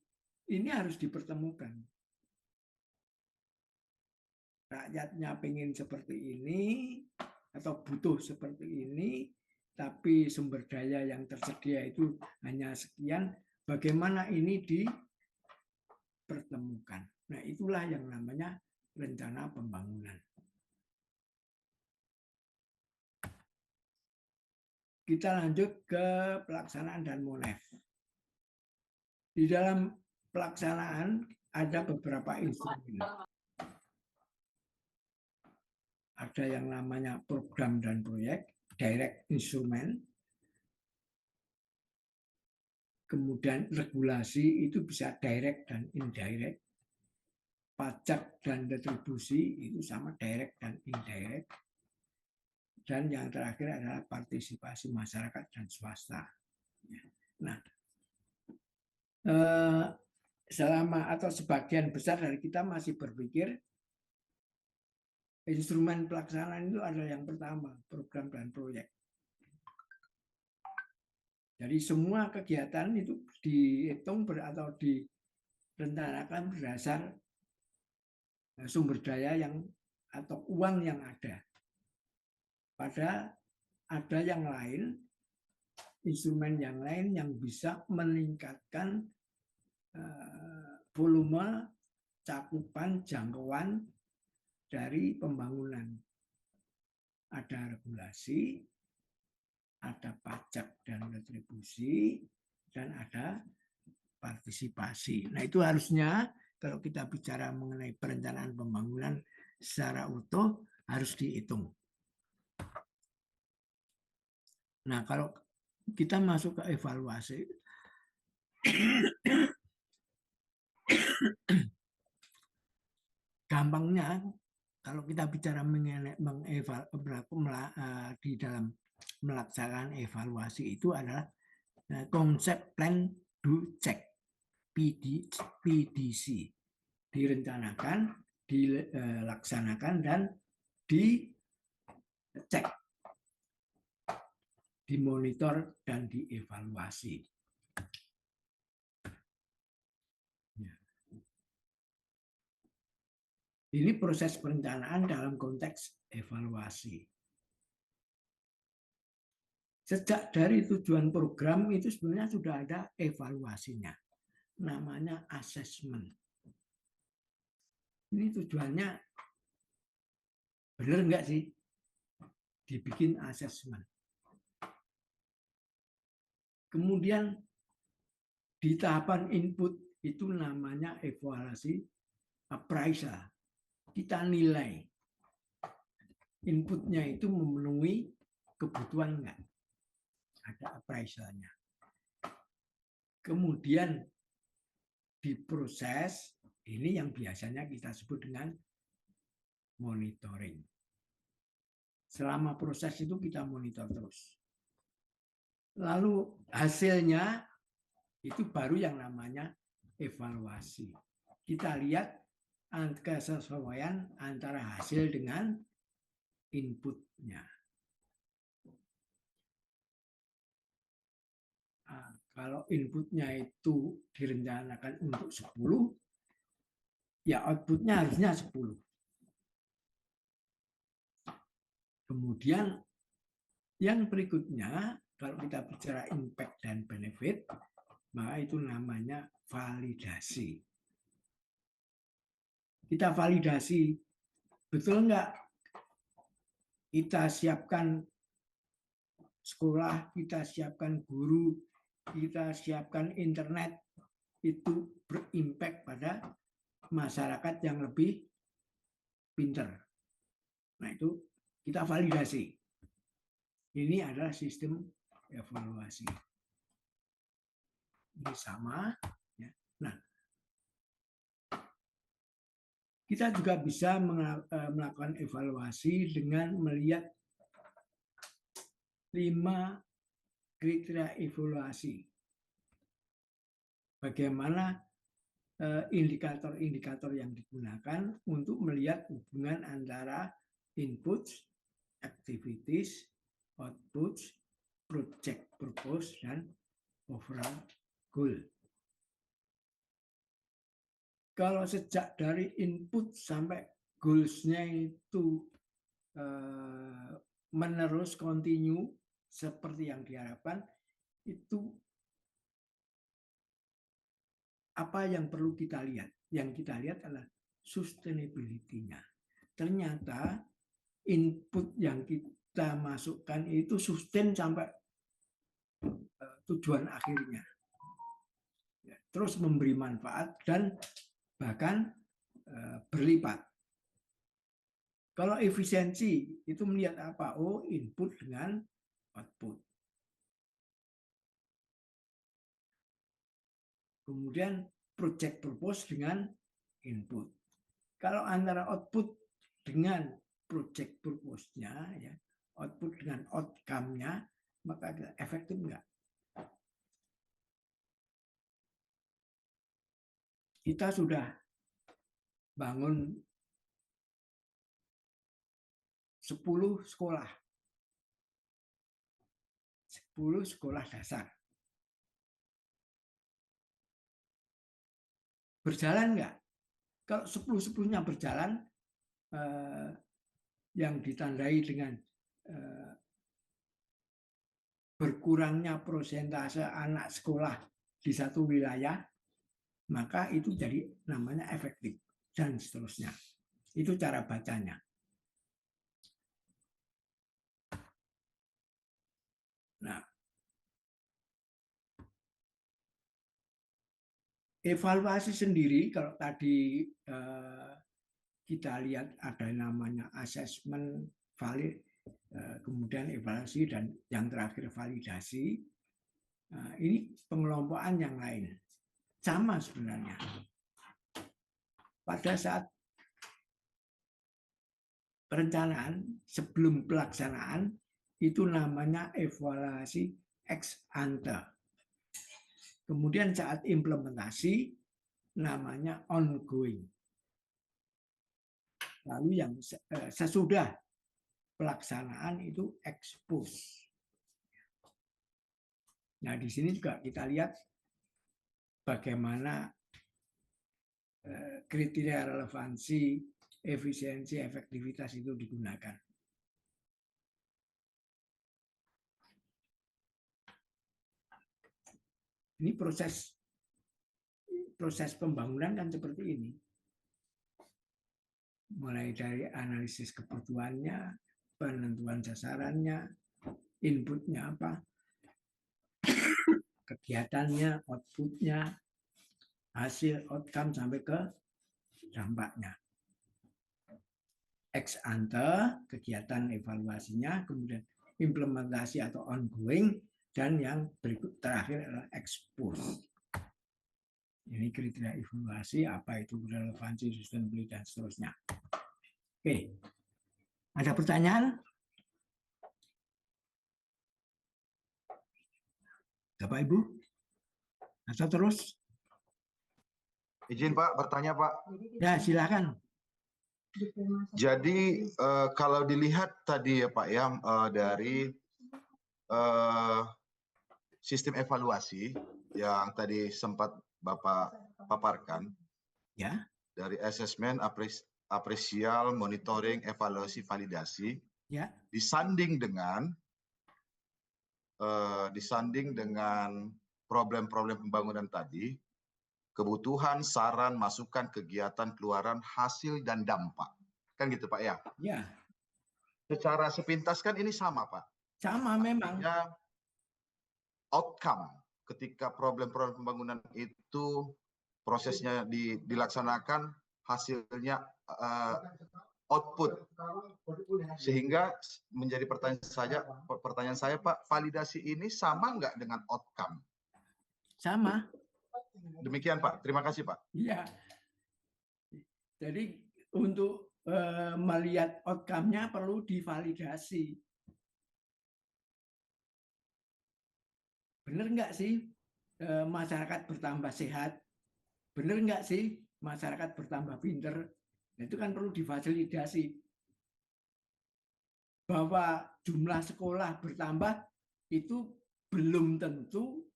ini harus dipertemukan. Rakyatnya pengen seperti ini atau butuh seperti ini, tapi sumber daya yang tersedia itu hanya sekian. Bagaimana ini dipertemukan? Nah, itulah yang namanya rencana pembangunan. Kita lanjut ke pelaksanaan dan monef. Di dalam pelaksanaan ada beberapa instrumen. Ada yang namanya program dan proyek, direct instrument. Kemudian regulasi itu bisa direct dan indirect. Pajak dan retribusi itu sama direct dan indirect. Dan yang terakhir adalah partisipasi masyarakat dan swasta. Nah, selama atau sebagian besar dari kita masih berpikir instrumen pelaksanaan itu ada yang pertama, program dan proyek. Jadi semua kegiatan itu dihitung atau direncanakan berdasar sumber daya yang atau uang yang ada. Pada ada yang lain, instrumen yang lain yang bisa meningkatkan volume, cakupan, jangkauan dari pembangunan. Ada regulasi, ada pajak dan retribusi, dan ada partisipasi. Nah, itu harusnya kalau kita bicara mengenai perencanaan pembangunan secara utuh harus dihitung. Nah, kalau kita masuk ke evaluasi, gampangnya kalau kita bicara mengenai di dalam melaksanakan evaluasi itu adalah konsep plan, do, check, PDC, direncanakan, dilaksanakan, dan dicek, dimonitor, dan dievaluasi. Ini proses perencanaan dalam konteks evaluasi. Sejak dari tujuan program itu sebenarnya sudah ada evaluasinya. Namanya assessment. Ini tujuannya benar enggak sih dibikin assessment. Kemudian di tahapan input itu namanya evaluasi appraisal. Kita nilai inputnya itu memenuhi kebutuhan enggak. Ada appraisalnya. Kemudian diproses, ini yang biasanya kita sebut dengan monitoring. Selama proses itu kita monitor terus. Lalu hasilnya itu baru yang namanya evaluasi. Kita lihat kesesuaian antara hasil dengan inputnya. Nah, kalau inputnya itu direncanakan untuk 10, ya outputnya harusnya 10. Kemudian yang berikutnya, kalau kita bicara impact dan benefit, maka itu namanya validasi. kita validasi. Betul nggak? Kita siapkan sekolah, kita siapkan guru, kita siapkan internet, itu berimpact pada masyarakat yang lebih pinter. Nah, itu kita validasi. Ini adalah sistem evaluasi. Ini sama. Ya. Nah, kita juga bisa melakukan evaluasi dengan melihat 5 kriteria evaluasi. Bagaimana indikator-indikator yang digunakan untuk melihat hubungan antara inputs, activities, outputs, project purpose, dan overall goal. Kalau sejak dari input sampai goals-nya itu menerus continue seperti yang diharapkan, itu apa yang perlu kita lihat? Yang kita lihat adalah sustainability-nya. Ternyata input yang kita masukkan itu sustain sampai tujuan akhirnya. Terus memberi manfaat dan bahkan berlipat. Kalau efisiensi itu melihat apa? Oh, input dengan output. Kemudian project purpose dengan input. Kalau antara output dengan project purpose-nya, ya, output dengan outcome-nya, maka efektif enggak? Kita sudah bangun 10 sekolah. 10 sekolah dasar. Berjalan enggak? Kalau 10-10-nya berjalan, yang ditandai dengan berkurangnya persentase anak sekolah di satu wilayah, maka itu jadi namanya efektif, dan seterusnya. Itu cara bacanya. Nah, evaluasi sendiri, kalau tadi kita lihat ada namanya assessment, valid, kemudian evaluasi, dan yang terakhir validasi. Ini pengelompokan yang lain. Sama sebenarnya. Pada saat perencanaan, sebelum pelaksanaan, itu namanya evaluasi ex ante. Kemudian saat implementasi, namanya ongoing. Lalu yang sesudah pelaksanaan itu ex post. Nah, di sini juga kita lihat bagaimana kriteria relevansi, efisiensi, efektivitas itu digunakan. Ini proses pembangunan kan seperti ini. Mulai dari analisis kebutuhannya, penentuan sasarannya, inputnya apa, kegiatannya, outputnya, hasil outcome sampai ke dampaknya. Ex ante, kegiatan evaluasinya, kemudian implementasi atau ongoing, dan yang berikut terakhir adalah ex post. Ini kriteria evaluasi, apa itu relevansi, sustainability, dan seterusnya. Oke, ada pertanyaan? Bapak Ibu? Atau terus? Izin Pak, bertanya Pak. Ya, silakan. Jadi kalau dilihat tadi ya Pak ya, dari sistem evaluasi yang tadi sempat Bapak paparkan, Ya. dari asesmen, apresial, monitoring, evaluasi, validasi, Ya. disanding dengan problem-problem pembangunan tadi, kebutuhan, saran, masukan, kegiatan, keluaran, hasil, dan dampak. Kan gitu Pak ya? Ya, Secara sepintas kan ini sama Pak. sama memang. Artinya outcome ketika problem-problem pembangunan itu prosesnya dilaksanakan, hasilnya output. Sehingga menjadi pertanyaan saya Pak, validasi ini sama nggak dengan outcome? Sama. Demikian Pak, terima kasih Pak. Iya. Jadi untuk melihat outcome-nya perlu divalidasi. Benar nggak sih masyarakat bertambah sehat? Benar nggak sih masyarakat bertambah pinter? Nah, itu kan perlu difasilitasi. Bahwa jumlah sekolah bertambah itu belum tentu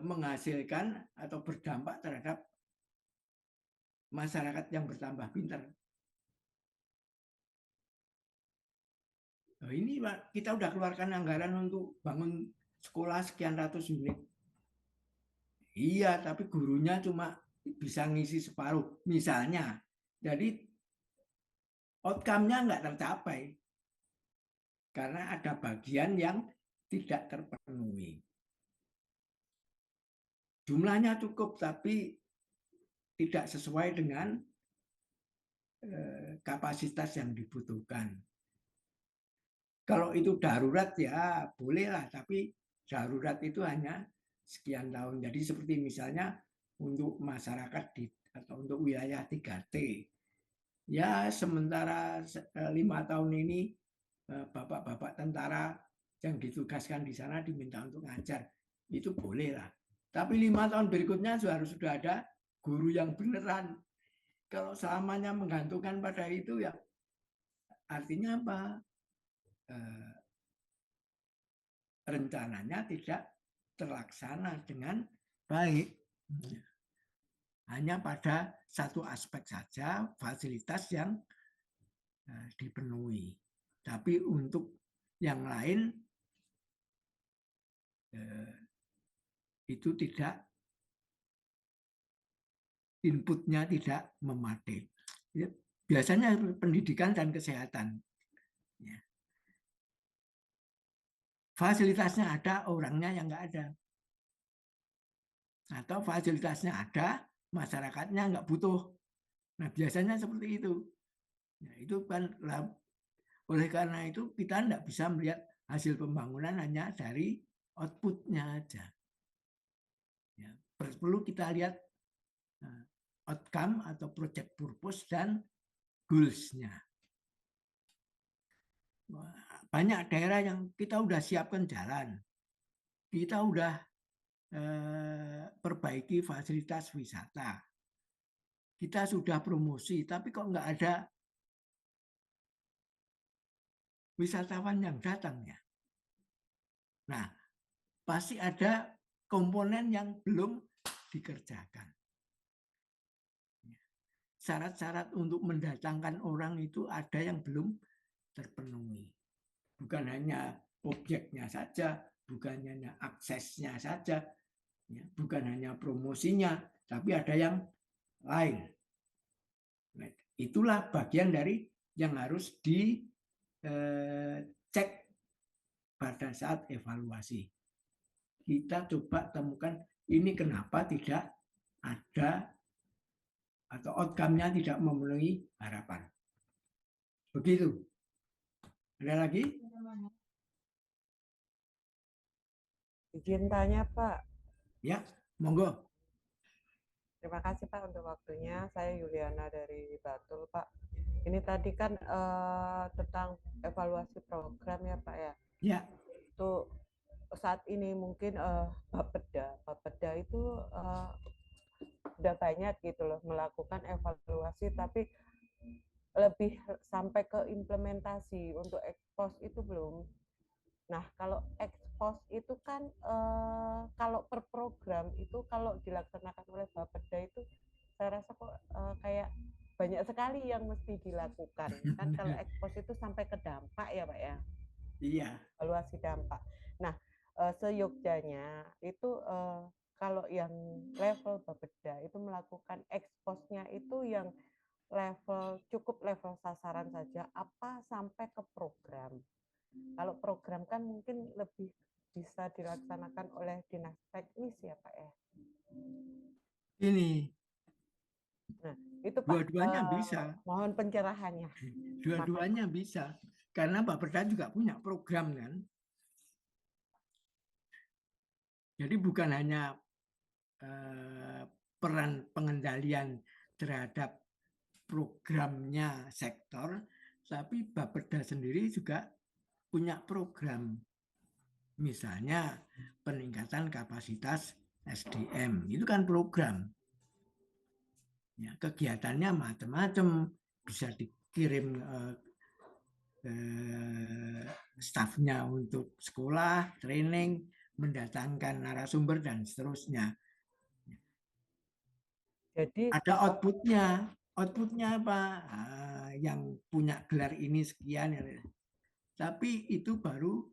menghasilkan atau berdampak terhadap masyarakat yang bertambah pinter. Nah, ini Pak, kita udah keluarkan anggaran untuk bangun sekolah sekian ratus unit. Iya, tapi gurunya cuma bisa ngisi separuh, misalnya. Jadi outcome-nya nggak tercapai karena ada bagian yang tidak terpenuhi. Jumlahnya cukup, tapi tidak sesuai dengan kapasitas yang dibutuhkan. Kalau itu darurat ya bolehlah, tapi darurat itu hanya sekian tahun. Jadi seperti misalnya untuk masyarakat atau untuk wilayah 3T. Ya sementara 5 tahun ini bapak-bapak tentara yang ditugaskan di sana diminta untuk ngajar. Itu bolehlah. Tapi 5 tahun berikutnya harus sudah ada guru yang beneran. Kalau selamanya menggantungkan pada itu ya artinya apa? Rencananya tidak terlaksana dengan baik. Hanya pada satu aspek saja fasilitas yang dipenuhi. Tapi untuk yang lain itu tidak, inputnya tidak memadai. Biasanya pendidikan dan kesehatan. Fasilitasnya ada, orangnya yang nggak ada. Atau fasilitasnya ada, masyarakatnya nggak butuh. Nah, biasanya seperti itu. Nah, itu kan oleh karena itu kita tidak bisa melihat hasil pembangunan hanya dari output-nya aja. Ya, perlu kita lihat outcome atau project purpose dan goals-nya. Banyak daerah yang kita udah siapkan jalan, kita udah perbaiki fasilitas wisata, kita sudah promosi, tapi kok nggak ada wisatawan yang datang ya. Nah, pasti ada komponen yang belum dikerjakan. Syarat-syarat untuk mendatangkan orang itu ada yang belum terpenuhi. Bukan hanya objeknya saja, bukan hanya aksesnya saja, bukan hanya promosinya, tapi ada yang lain. Nah, itulah bagian dari yang harus dicek pada saat evaluasi. Kita coba temukan ini kenapa tidak ada atau outcome-nya tidak memenuhi harapan. Begitu. Ada lagi? Izin tanya Pak. Ya, monggo. Terima kasih Pak untuk waktunya. Saya Yuliana dari Batul Pak. Ini tadi kan tentang evaluasi program ya Pak ya. Ya. Itu saat ini mungkin Bapeda itu udah banyak gitu loh melakukan evaluasi, tapi lebih sampai ke implementasi. Untuk ekspos itu belum. Nah, kalau ekspos itu kan kalau per program itu kalau dilaksanakan oleh Bapeda itu saya rasa kok kayak banyak sekali yang mesti dilakukan. Kan kalau ekspos itu sampai ke dampak ya Pak ya. Iya. Evaluasi dampak. Nah, seyogjanya itu kalau yang level Bapeda itu melakukan eksposnya itu yang cukup level sasaran saja, apa sampai ke program? Kalau program kan mungkin lebih bisa dilaksanakan oleh dinas teknis ya Pak ya. Ini Nah, itu Pak, dua-duanya bisa. mohon pencerahannya. Dua-duanya bisa. Karena Bapeda juga punya program kan. Jadi bukan hanya peran pengendalian terhadap programnya sektor, tapi Bapeda sendiri juga punya program. Misalnya peningkatan kapasitas SDM, itu kan program. Ya, kegiatannya macam-macam, bisa dikirim stafnya untuk sekolah, training, mendatangkan narasumber dan seterusnya. Jadi ada outputnya apa? Yang punya gelar ini sekian, tapi itu baru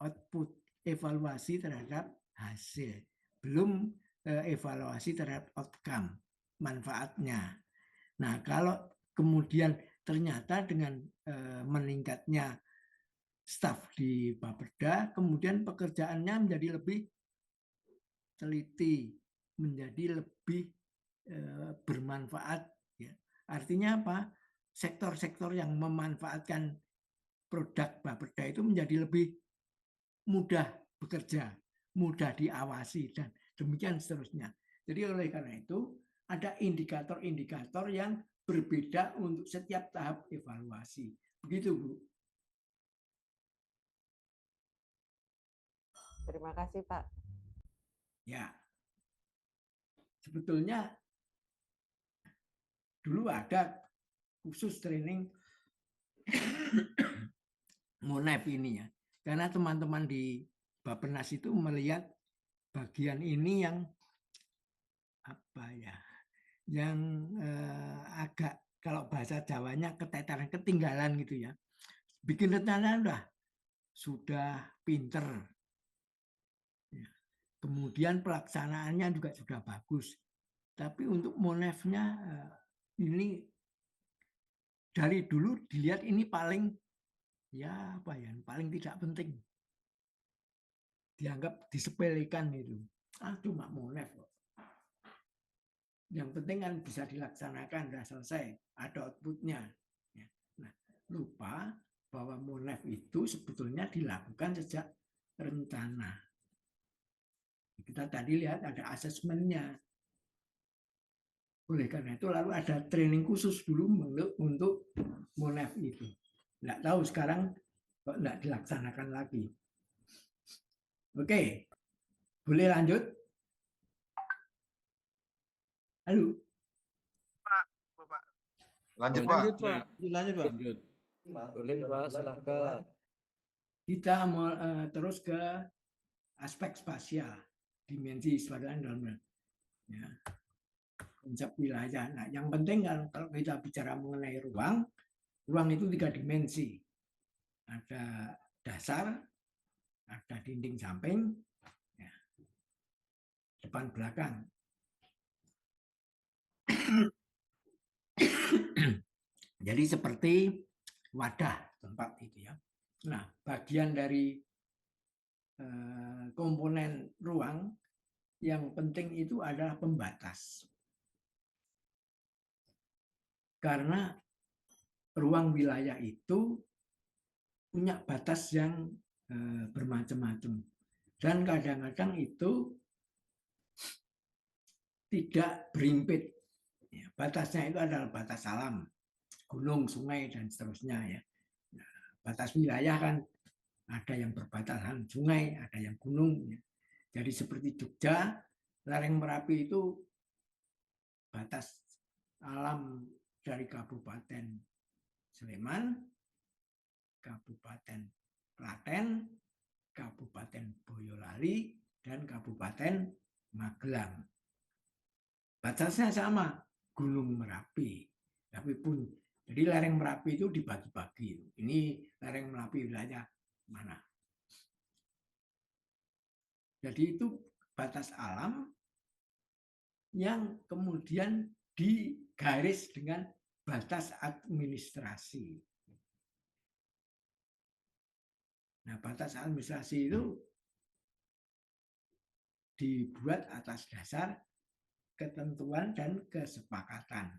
output, evaluasi terhadap hasil, belum evaluasi terhadap outcome, manfaatnya. Nah, kalau kemudian ternyata dengan meningkatnya staf di Bapeda, kemudian pekerjaannya menjadi lebih teliti, menjadi lebih bermanfaat. Ya. Artinya apa? Sektor-sektor yang memanfaatkan produk Bapeda itu menjadi lebih mudah bekerja, mudah diawasi, dan demikian seterusnya. Jadi oleh karena itu, ada indikator-indikator yang berbeda untuk setiap tahap evaluasi. Begitu, Bu. terima kasih Pak. Ya. Sebetulnya dulu ada khusus training Monef ini ya. Karena teman-teman di Bappenas itu melihat bagian ini yang apa ya, yang agak kalau bahasa Jawanya keteteran, ketinggalan gitu ya. Bikin rencana sudah pinter, ya. Kemudian pelaksanaannya juga sudah bagus, tapi untuk Monefnya ini dari dulu dilihat ini paling ya apa ya, paling tidak penting, dianggap disepelekan itu. Cuma Monef kok. Yang penting kan bisa dilaksanakan, sudah selesai, ada outputnya. Nah, lupa bahwa Monef itu sebetulnya dilakukan sejak rencana. Kita tadi lihat ada asesmennya. Oleh karena itu lalu ada training khusus dulu untuk Monef itu. Nggak tahu sekarang kok nggak dilaksanakan lagi. Oke, boleh lanjut? Halo. Lanjut, Pak. Lanjut, Pak. Lanjut, Pak. Boleh, Pak, silakan. Kita mau terus ke aspek spasial, dimensi spasial dalam ya, konsep wilayah. Nah, yang penting kalau kita bicara mengenai ruang, ruang itu 3 dimensi. Ada dasar, ada dinding samping, ya, depan belakang. Jadi seperti wadah tempat itu ya. Nah, bagian dari komponen ruang yang penting itu adalah pembatas. Karena ruang wilayah itu punya batas yang bermacam-macam. Dan kadang-kadang itu tidak berimpit. Ya, batasnya itu adalah batas alam, gunung, sungai, dan seterusnya. Ya. Nah, batas wilayah kan ada yang berbatasan sungai, ada yang gunung. Ya. Jadi seperti Jogja, lereng Merapi itu batas alam dari Kabupaten Sleman, Kabupaten Klaten, Kabupaten Boyolali, dan Kabupaten Magelang. Batasnya sama, Gunung Merapi. Tapi pun, jadi lereng Merapi itu dibagi-bagi. Ini lereng Merapi wilayah mana. Jadi itu batas alam yang kemudian digaris dengan batas administrasi. Nah, batas administrasi itu dibuat atas dasar ketentuan dan kesepakatan.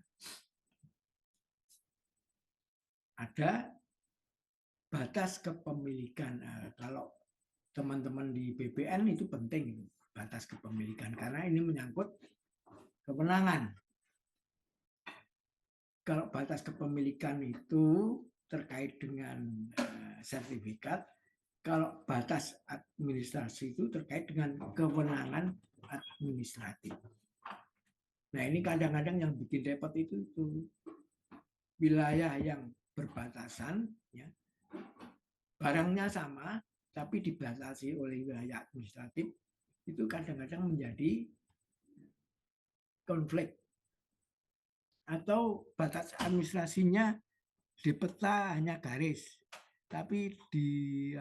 Ada batas kepemilikan. Kalau teman-teman di BPN itu penting, batas kepemilikan, karena ini menyangkut kewenangan. Kalau batas kepemilikan itu terkait dengan sertifikat, kalau batas administrasi itu terkait dengan kewenangan administratif. Nah, ini kadang-kadang yang bikin repot itu wilayah yang berbatasan, ya, barangnya sama, tapi dibatasi oleh wilayah administratif, itu kadang-kadang menjadi konflik. Atau batas administrasinya di peta hanya garis, tapi di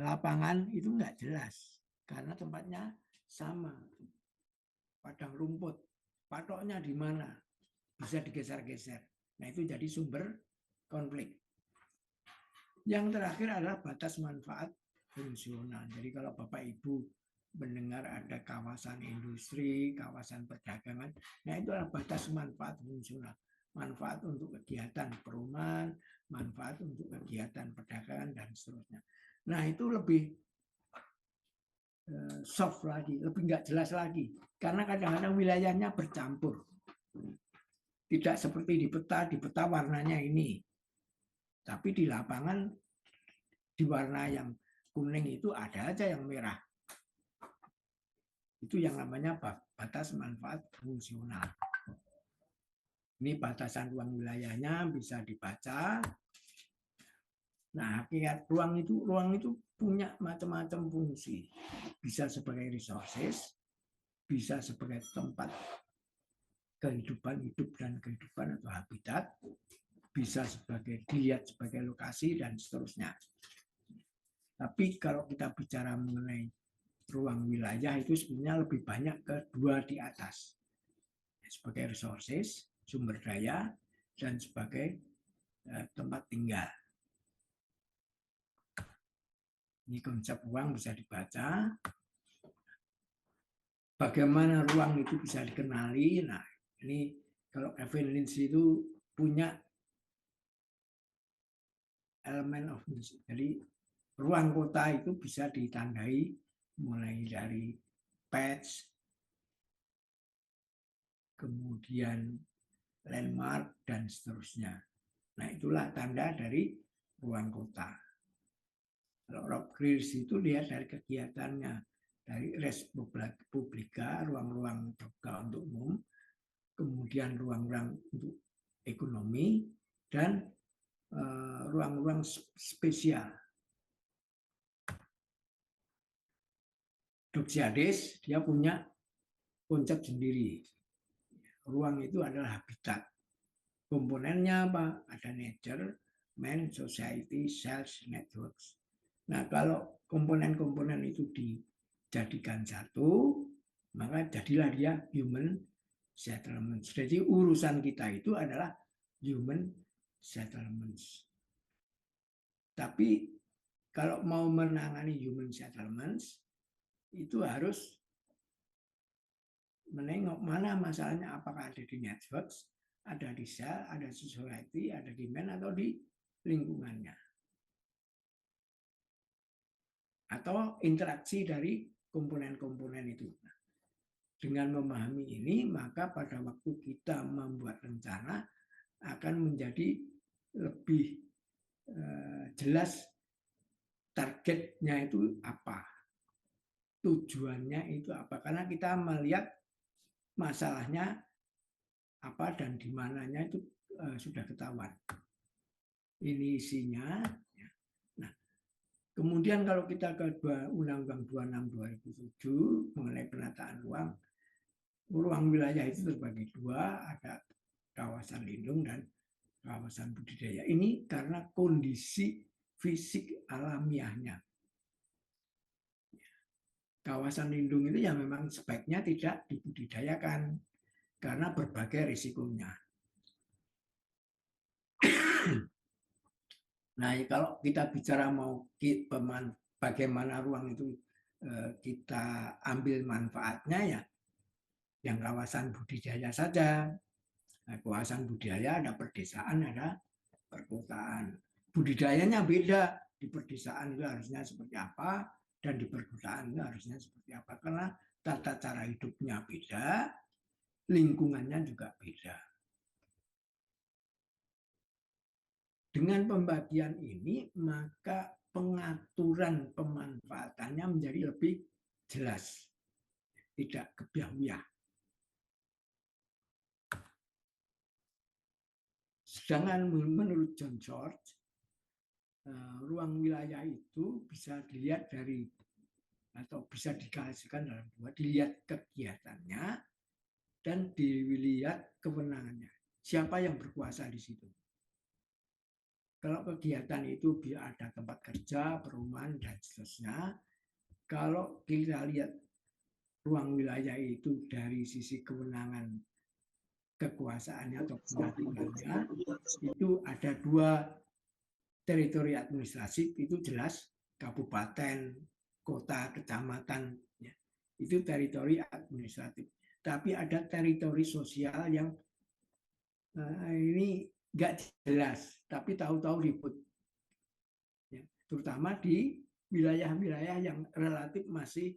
lapangan itu nggak jelas karena tempatnya sama, padang rumput, patoknya di mana, bisa digeser-geser. Nah, itu jadi sumber konflik. Yang terakhir adalah batas manfaat fungsional. Jadi kalau Bapak Ibu mendengar ada kawasan industri, kawasan perdagangan, nah itu adalah batas manfaat fungsional. Manfaat untuk kegiatan perumahan, manfaat untuk kegiatan perdagangan, dan seterusnya. Nah, itu lebih soft lagi, lebih nggak jelas lagi. Karena kadang-kadang wilayahnya bercampur. Tidak seperti di peta warnanya ini. Tapi di lapangan, di warna yang kuning itu ada aja yang merah. Itu yang namanya batas manfaat fungsional. Ini batasan ruang wilayahnya bisa dibaca. Nah, hakikat ruang itu punya macam-macam fungsi. Bisa sebagai resources, bisa sebagai tempat kehidupan hidup dan kehidupan atau habitat, bisa dilihat sebagai lokasi, dan seterusnya. Tapi kalau kita bicara mengenai ruang wilayah itu sebenarnya lebih banyak ke dua di atas. Sebagai resources, sumber daya, dan sebagai tempat tinggal. Ini konsep ruang bisa dibaca. Bagaimana ruang itu bisa dikenali? Nah, ini kalau Kevin Lynch itu punya elemen of use. Jadi ruang kota itu bisa ditandai mulai dari patch, kemudian landmark, dan seterusnya. Nah, itulah tanda dari ruang kota. Kalau Rob Greers itu lihat dari kegiatannya, dari res publica, ruang-ruang terbuka untuk umum, kemudian ruang-ruang untuk ekonomi, dan ruang-ruang spesial. Doxiadis dia punya konsep sendiri. Ruang itu adalah habitat. Komponennya apa? Ada nature, man, society, cells, networks. Nah, kalau komponen-komponen itu dijadikan satu, maka jadilah dia human settlements. Jadi urusan kita itu adalah human settlements. Tapi kalau mau menangani human settlements, itu harus menengok mana masalahnya, apakah ada di networks, ada di cell, ada di society, ada di man, atau di lingkungannya. Atau interaksi dari komponen-komponen itu. Dengan memahami ini, maka pada waktu kita membuat rencana akan menjadi lebih jelas targetnya itu apa, tujuannya itu apa. Karena kita melihat masalahnya apa dan di mananya itu sudah ketahuan. Ini isinya. Nah, kemudian kalau kita ke Undang-Undang 26 2007 mengenai penataan ruang wilayah itu terbagi dua, ada kawasan lindung dan kawasan budidaya. Ini karena kondisi fisik alamiahnya. kawasan lindung itu ya memang sebaiknya tidak dibudidayakan karena berbagai risikonya. Nah, kalau kita bicara mau bagaimana ruang itu kita ambil manfaatnya ya, yang kawasan budidaya saja. Nah, kawasan budidaya ada perdesaan, ada perkotaan. Budidayanya beda. Di perdesaan itu harusnya seperti apa, dan di perkotaan itu harusnya seperti apa. Karena tata cara hidupnya beda, lingkungannya juga beda. Dengan pembagian ini, maka pengaturan pemanfaatannya menjadi lebih jelas, tidak kebiah-biah. Sedangkan menurut John George, ruang wilayah itu bisa dilihat dari atau bisa dikasihkan dalam dua, dilihat kegiatannya dan dilihat kewenangannya. Siapa yang berkuasa di situ? Kalau kegiatan itu ada tempat kerja, perumahan, dan seterusnya. Kalau kita lihat ruang wilayah itu dari sisi kewenangan kekuasaannya atau kewenangannya, itu ada dua teritori administrasi, itu jelas kabupaten, kota, kecamatan, ya. Itu teritori administratif. Tapi ada teritori sosial yang ini nggak jelas, tapi tahu-tahu ribut. Ya, terutama di wilayah-wilayah yang relatif masih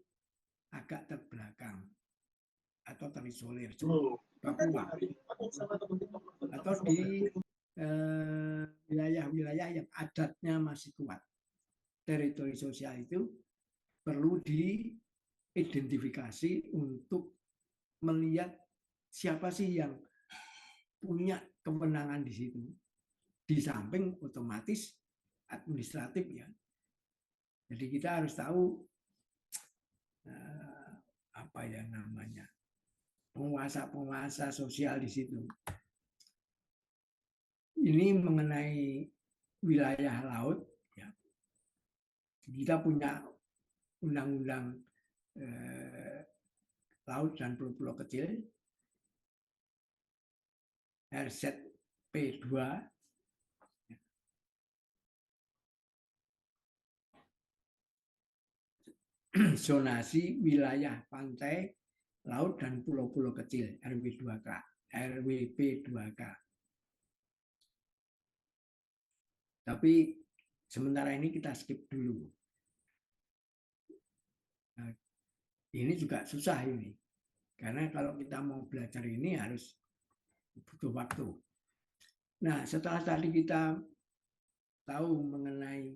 agak terbelakang atau terisolir, Papua, atau di wilayah-wilayah yang adatnya masih kuat. Teritori sosial itu perlu diidentifikasi untuk melihat siapa sih yang punya kewenangan di situ. Di samping otomatis administratif ya. Jadi kita harus tahu apa ya namanya, penguasa-penguasa sosial di situ. Ini mengenai wilayah laut, ya. Kita punya undang-undang laut dan pulau-pulau kecil, RZP 2, zonasi wilayah pantai, laut dan pulau-pulau kecil, RW2K, RWP2K. Tapi sementara ini kita skip dulu. Nah, ini juga susah ini. Karena kalau kita mau belajar ini harus butuh waktu. Nah, setelah tadi kita tahu mengenai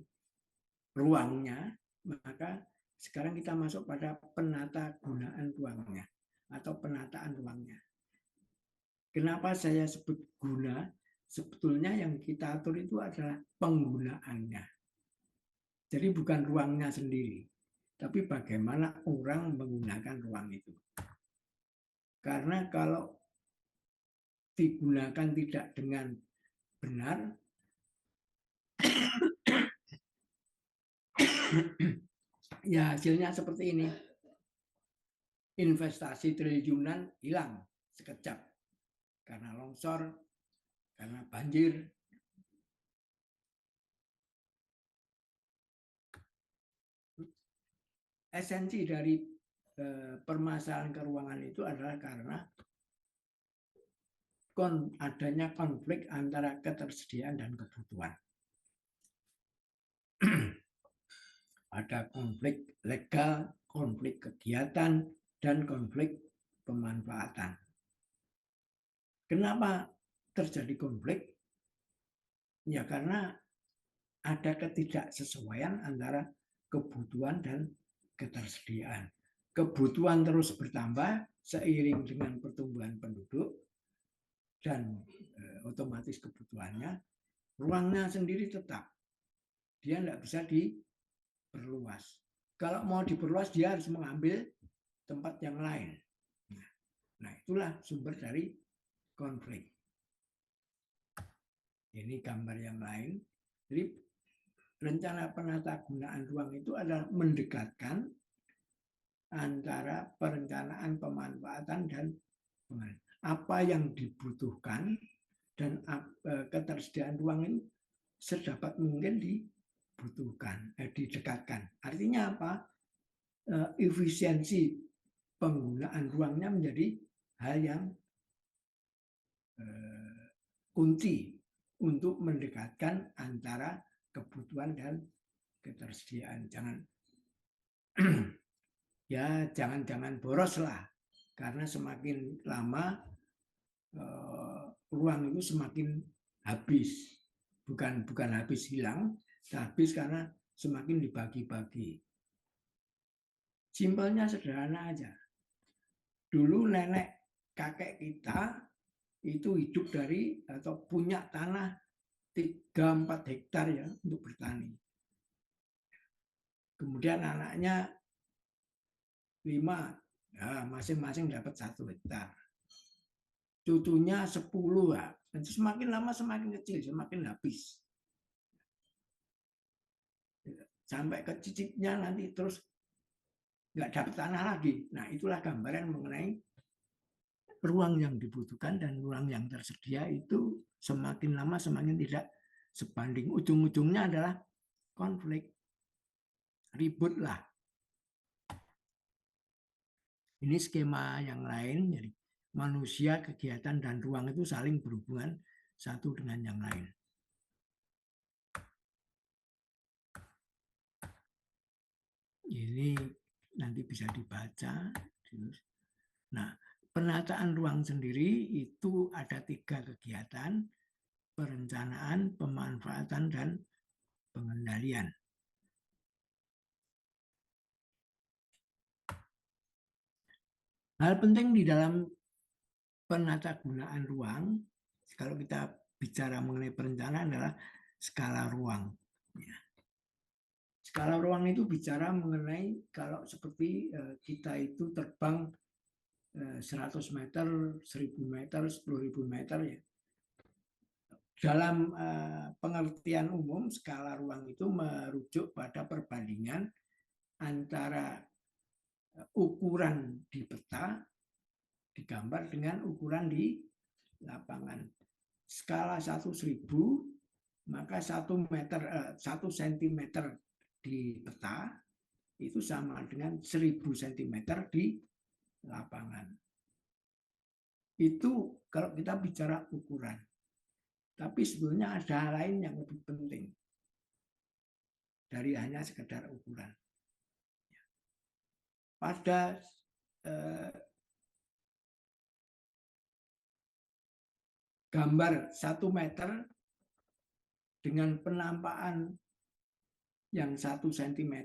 ruangnya, maka sekarang kita masuk pada penata gunaan ruangnya atau penataan ruangnya. Kenapa saya sebut guna? Sebetulnya yang kita atur itu adalah penggunaannya. Jadi bukan ruangnya sendiri, tapi bagaimana orang menggunakan ruang itu. Karena kalau digunakan tidak dengan benar, ya hasilnya seperti ini. Investasi triliunan hilang sekejap karena longsor, karena banjir. Esensi dari permasalahan keuangan itu adalah karena adanya konflik antara ketersediaan dan kebutuhan. Ada konflik legal, konflik kegiatan, dan konflik pemanfaatan. Kenapa terjadi konflik? Ya karena ada ketidaksesuaian antara kebutuhan dan ketersediaan. Kebutuhan terus bertambah seiring dengan pertumbuhan penduduk dan otomatis kebutuhannya, ruangnya sendiri tetap. Dia tidak bisa diperluas. Kalau mau diperluas, dia harus mengambil tempat yang lain. Nah, itulah sumber dari konflik. Ini gambar yang lain. Jadi rencana penata gunaan ruang itu adalah mendekatkan antara perencanaan, pemanfaatan, dan pengelolaan. Apa yang dibutuhkan dan ketersediaan ruang ini sedapat mungkin dibutuhkan, didekatkan. Artinya apa? Efisiensi penggunaan ruangnya menjadi hal yang kunci untuk mendekatkan antara kebutuhan dan ketersediaan. Jangan boros lah, karena semakin lama ruang itu semakin habis, bukan habis hilang, habis karena semakin dibagi-bagi. Simpelnya sederhana aja. Dulu nenek kakek kita itu hidup dari atau punya tanah 3-4 hektar ya untuk bertani. Kemudian anaknya 5, ya masing-masing dapat 1 hektar. Cucunya 10 ya. Semakin lama semakin kecil, semakin habis. Sampai ke cicitnya nanti terus nggak dapat tanah lagi. Nah, itulah gambaran mengenai ruang yang dibutuhkan dan ruang yang tersedia itu semakin lama semakin tidak sebanding. Ujung-ujungnya adalah konflik, ribut lah. Ini skema yang lain, jadi manusia, kegiatan, dan ruang itu saling berhubungan satu dengan yang lain. Ini nanti bisa dibaca. Nah, penataan ruang sendiri itu ada 3 kegiatan: perencanaan, pemanfaatan, dan pengendalian. Hal penting di dalam penata gunaan ruang, kalau kita bicara mengenai perencanaan, adalah skala ruang. Skala ruang itu bicara mengenai kalau seperti kita itu terbang 100 meter, 1000 meter, 10.000 meter ya. Dalam pengertian umum, skala ruang itu merujuk pada perbandingan antara ukuran di peta digambar dengan ukuran di lapangan. Skala 1.000, maka 1 cm di peta itu sama dengan 1000 cm di lapangan. Itu kalau kita bicara ukuran. Tapi sebetulnya ada hal lain yang lebih penting dari hanya sekedar ukuran. Pada gambar 1 meter dengan penampakan yang 1 cm,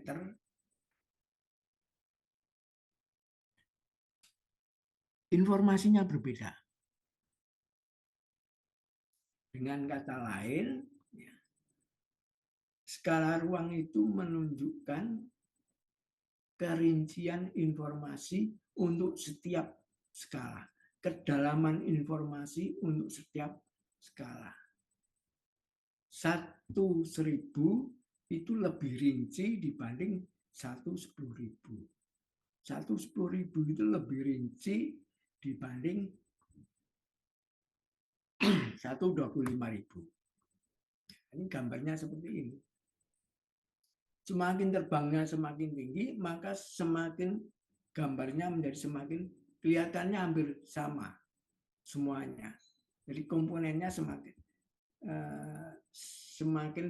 informasinya berbeda. Dengan kata lain, skala ruang itu menunjukkan kerincian informasi untuk setiap skala, kedalaman informasi untuk setiap skala. 1.000 itu lebih rinci dibanding 1.10.000. 1.10.000 itu lebih rinci dibanding 1.25.000. Ini gambarnya seperti ini. Semakin terbangnya semakin tinggi, maka semakin gambarnya menjadi semakin kelihatannya hampir sama semuanya. Jadi komponennya semakin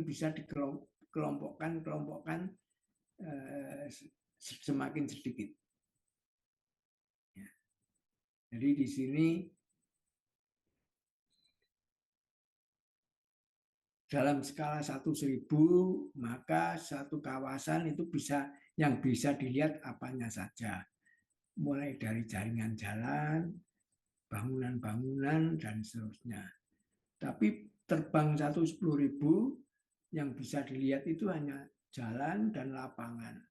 bisa dikelompokkan semakin sedikit. Jadi di sini dalam skala 1.000, maka satu kawasan itu bisa dilihat apanya saja. Mulai dari jaringan jalan, bangunan-bangunan, dan seterusnya. Tapi terbang 1.10.000 yang bisa dilihat itu hanya jalan dan lapangan.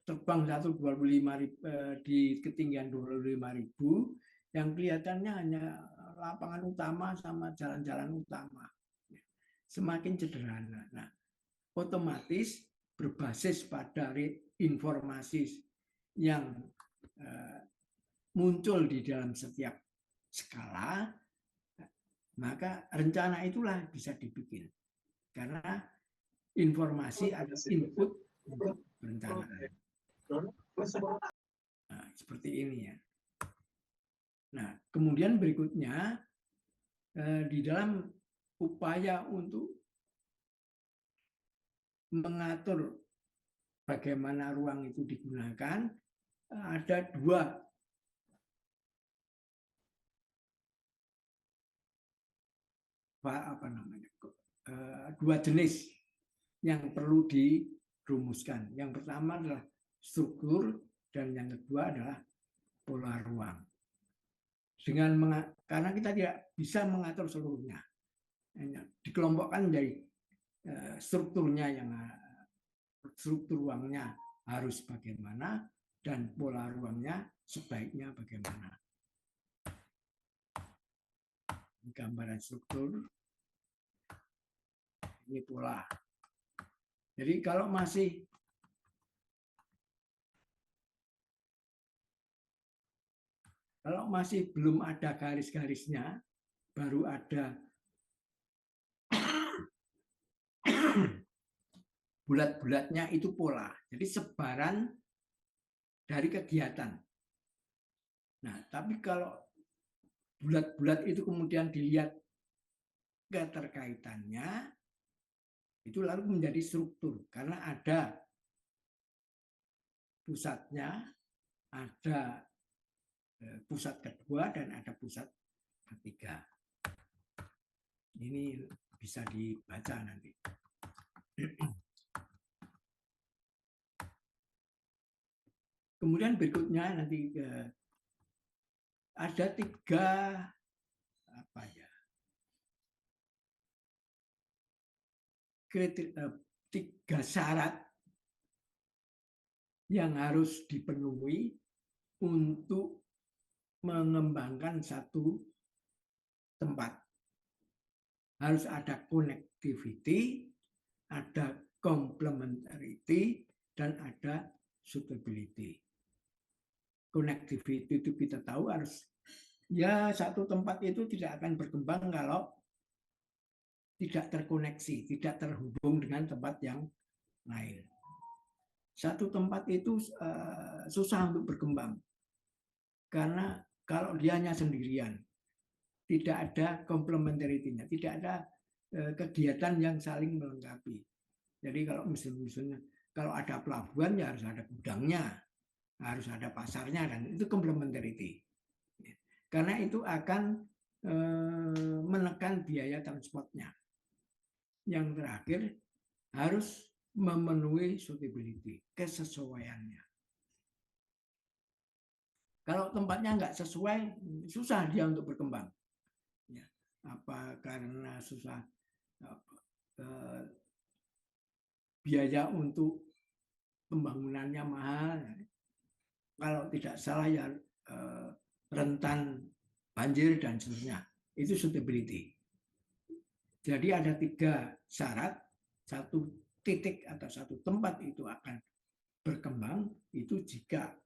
Terbang 125.000 di ketinggian 25.000, yang kelihatannya hanya lapangan utama sama jalan-jalan utama. Semakin sederhana. Nah, otomatis berbasis pada informasi yang muncul di dalam setiap skala, maka rencana itulah bisa dibikin. Karena informasi adalah input untuk perencanaan. Nah, seperti ini ya. Nah, kemudian berikutnya di dalam upaya untuk mengatur bagaimana ruang itu digunakan, ada dua jenis yang perlu dirumuskan. Yang pertama adalah struktur dan yang kedua adalah pola ruang. Karena kita tidak bisa mengatur seluruhnya, dikelompokkan menjadi struktur ruangnya harus bagaimana dan pola ruangnya sebaiknya bagaimana. Gambaran struktur, ini pola. Jadi kalau masih belum ada garis-garisnya, baru ada bulat-bulatnya, itu pola. Jadi sebaran dari kegiatan. Nah, tapi kalau bulat-bulat itu kemudian dilihat keterkaitannya, itu lalu menjadi struktur. Karena ada pusatnya, ada pusat kedua, dan ada pusat ketiga. Ini bisa dibaca nanti. Kemudian berikutnya nanti ada tiga syarat yang harus dipenuhi untuk mengembangkan satu tempat. Harus ada connectivity, ada complementarity, dan ada suitability. Connectivity itu kita tahu harus, ya satu tempat itu tidak akan berkembang kalau tidak terkoneksi, tidak terhubung dengan tempat yang lain. Satu tempat itu susah untuk berkembang. Karena kalau dia hanya sendirian, tidak ada complementarity-nya, tidak ada kegiatan yang saling melengkapi. Jadi kalau misalnya kalau ada pelabuhan ya harus ada gudangnya, harus ada pasarnya, dan itu complementarity. Karena itu akan menekan biaya transportnya. Yang terakhir harus memenuhi suitability, kesesuaiannya. Kalau tempatnya nggak sesuai, susah dia untuk berkembang. Ya, apa karena susah biaya untuk pembangunannya mahal. Kalau tidak salah ya rentan banjir dan seterusnya. Itu suitability. Jadi ada tiga syarat, satu titik atau satu tempat itu akan berkembang itu jika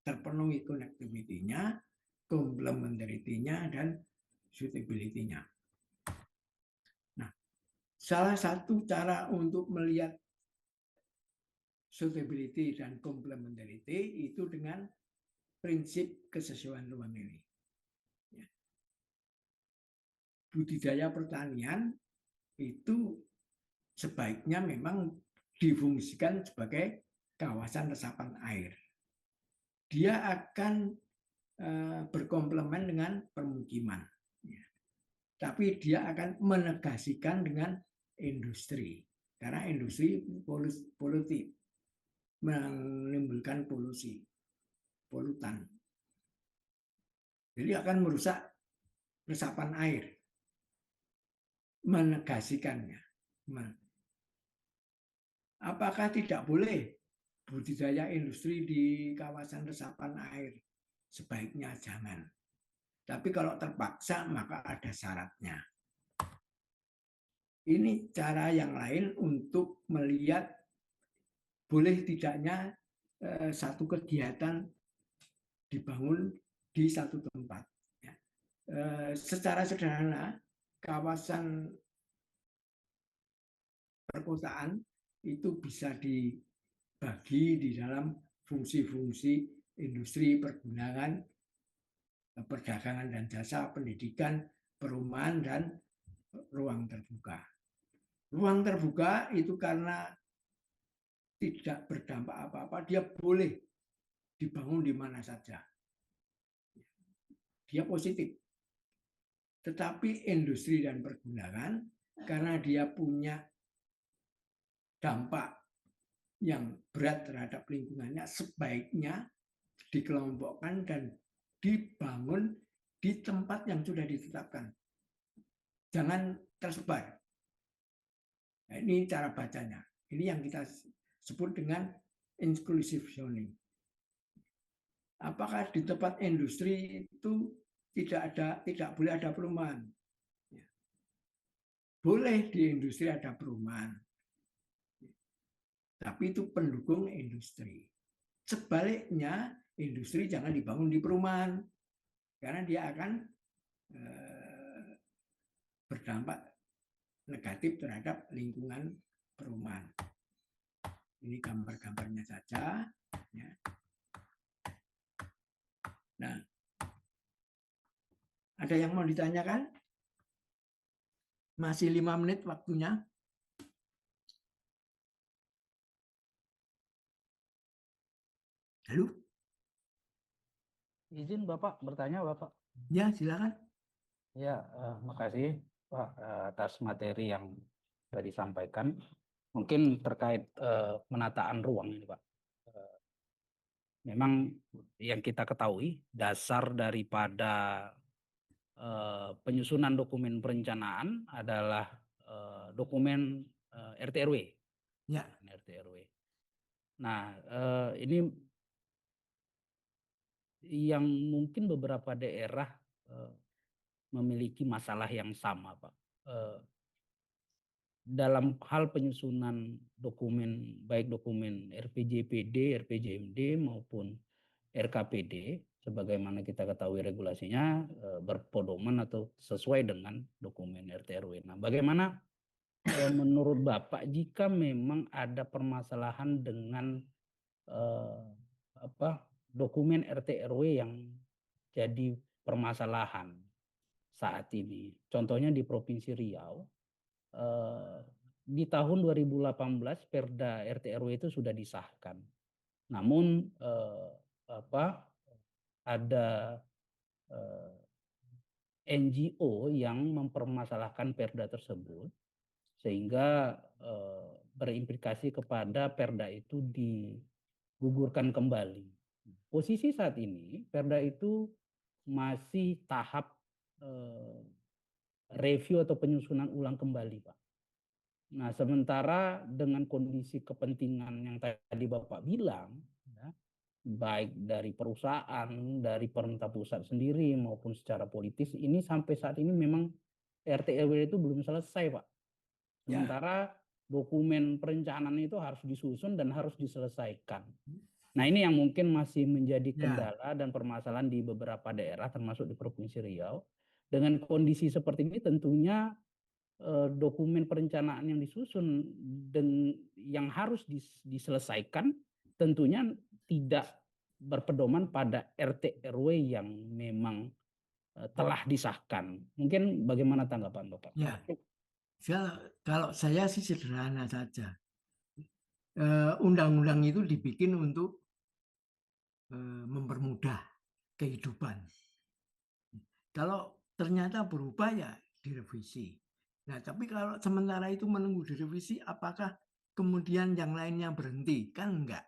terpenuhi connectivity-nya, complementarity-nya, dan suitability-nya. Nah, salah satu cara untuk melihat suitability dan complementarity itu dengan prinsip kesesuaian ruang ini. Budidaya pertanian itu sebaiknya memang difungsikan sebagai kawasan resapan air. Dia akan berkomplemen dengan permukiman. Tapi dia akan menegasikan dengan industri. Karena industri polutif, menimbulkan polutan. Jadi akan merusak resapan air, menegasikannya. Apakah tidak boleh budidaya industri di kawasan resapan air? Sebaiknya jangan. Tapi kalau terpaksa maka ada syaratnya. Ini cara yang lain untuk melihat boleh tidaknya satu kegiatan dibangun di satu tempat. Ya. Secara sederhana, kawasan perkotaan itu bisa dibagi di dalam fungsi-fungsi industri, pergudangan, perdagangan dan jasa, pendidikan, perumahan, dan ruang terbuka. Ruang terbuka itu karena tidak berdampak apa-apa, dia boleh dibangun di mana saja. Dia positif. Tetapi industri dan pergudangan, karena dia punya dampak yang berat terhadap lingkungannya, sebaiknya dikelompokkan dan dibangun di tempat yang sudah ditetapkan. Jangan tersebar. Nah, ini cara bacanya. Ini yang kita sebut dengan inclusive zoning. Apakah di tempat industri itu tidak boleh ada perumahan? Boleh di industri ada perumahan, tapi itu pendukung industri. Sebaliknya, industri jangan dibangun di perumahan, karena dia akan berdampak negatif terhadap lingkungan perumahan. Ini gambar-gambarnya saja. Ya. Nah, ada yang mau ditanyakan? Masih 5 menit waktunya. Halo? Izin Bapak bertanya Bapak. Ya, silakan. Ya, makasih Pak atas materi yang sudah disampaikan. Mungkin terkait penataan ruang ini Pak. Memang yang kita ketahui dasar daripada penyusunan dokumen perencanaan adalah dokumen RT/RW. Ya. RT/RW. Nah, ini yang mungkin beberapa daerah memiliki masalah yang sama, Pak. Dalam hal penyusunan dokumen, baik dokumen RPJPD, RPJMD maupun RKPD, sebagaimana kita ketahui regulasinya berpedoman atau sesuai dengan dokumen RT/RW. Nah, bagaimana menurut Bapak jika memang ada permasalahan dengan dokumen RT/RW yang jadi permasalahan saat ini? Contohnya di Provinsi Riau, di tahun 2018 Perda RT/RW itu sudah disahkan. Namun ada NGO yang mempermasalahkan Perda tersebut sehingga berimplikasi kepada Perda itu digugurkan kembali. Posisi saat ini Perda itu masih tahap review atau penyusunan ulang kembali, Pak. Nah, sementara dengan kondisi kepentingan yang tadi Bapak bilang, ya, baik dari perusahaan, dari pemerintah pusat sendiri maupun secara politis, ini sampai saat ini memang RT/RW itu belum selesai, Pak. Sementara dokumen perencanaan itu harus disusun dan harus diselesaikan. Nah, ini yang mungkin masih menjadi kendala dan permasalahan di beberapa daerah, termasuk di Provinsi Riau. Dengan kondisi seperti ini tentunya dokumen perencanaan yang disusun dan yang harus diselesaikan tentunya tidak berpedoman pada RT/RW yang memang telah disahkan. Mungkin bagaimana tanggapan Bapak? Ya, kalau saya sih sederhana saja. Undang-undang itu dibikin untuk mempermudah kehidupan. Kalau ternyata berubah ya direvisi. Nah, tapi kalau sementara itu menunggu direvisi, apakah kemudian yang lainnya berhenti? Kan enggak.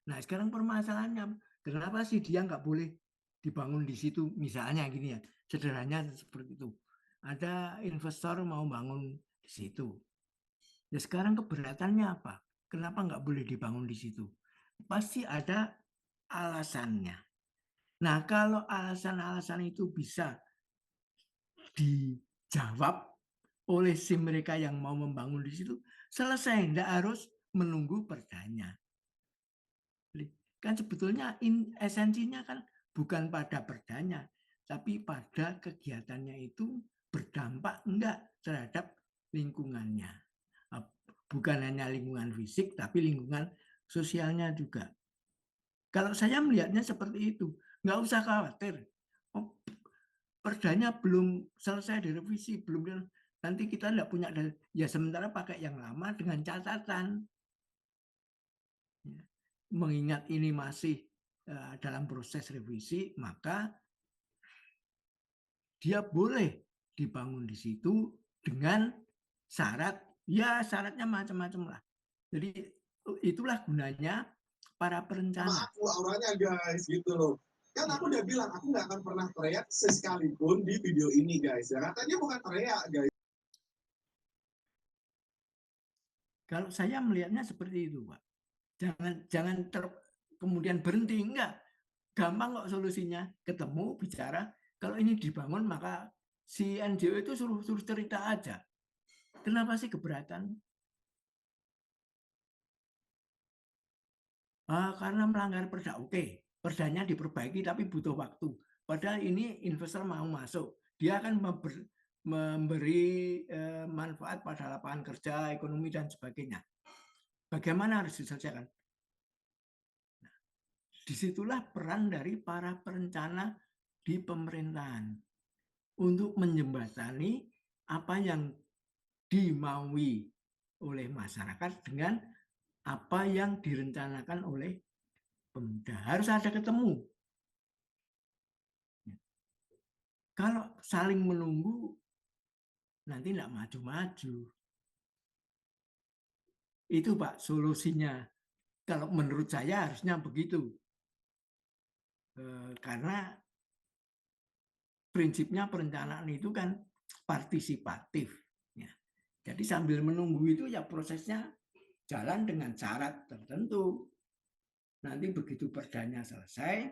Nah, sekarang permasalahannya, kenapa sih dia nggak boleh dibangun di situ? Misalnya gini ya, sederhananya seperti itu. Ada investor mau bangun di situ. Ya sekarang keberatannya apa? Kenapa nggak boleh dibangun di situ? Pasti ada alasannya. Nah, kalau alasan-alasan itu bisa dijawab oleh si mereka yang mau membangun di situ, selesai. Tidak harus menunggu perdanya. Kan sebetulnya esensinya kan bukan pada perdanya, tapi pada kegiatannya itu berdampak enggak terhadap lingkungannya. Bukan hanya lingkungan fisik, tapi lingkungan sosialnya juga. Kalau saya melihatnya seperti itu, nggak usah khawatir. Perdanya belum selesai direvisi, belum, nanti kita nggak punya, ya sementara pakai yang lama dengan catatan. Mengingat ini masih dalam proses revisi, maka dia boleh dibangun di situ dengan syarat, ya syaratnya macam-macam lah. Jadi itulah gunanya para perencana. Aku auranya guys, gitu loh. Kan aku udah bilang, aku nggak akan pernah teriak sekalipun di video ini guys. Ya katanya bukan teriak guys. Kalau saya melihatnya seperti itu, Pak. Jangan kemudian berhenti, enggak. Gampang kok solusinya. Ketemu, bicara. Kalau ini dibangun, maka si NGO itu suruh cerita aja. Kenapa sih keberatan? Karena melanggar perda. Oke, perdanya diperbaiki tapi butuh waktu. Padahal ini investor mau masuk. Dia akan memberi manfaat pada lapangan kerja, ekonomi, dan sebagainya. Bagaimana harus diselesaikan? Nah, disitulah peran dari para perencana di pemerintahan untuk menjembatani apa yang dimaui oleh masyarakat dengan apa yang direncanakan oleh pemuda. Harus ada ketemu. Kalau saling menunggu, nanti tidak maju-maju. Itu Pak solusinya. Kalau menurut saya harusnya begitu. Karena prinsipnya perencanaan itu kan partisipatif. Ya. Jadi sambil menunggu itu ya prosesnya jalan dengan syarat tertentu. Nanti begitu perdanya selesai,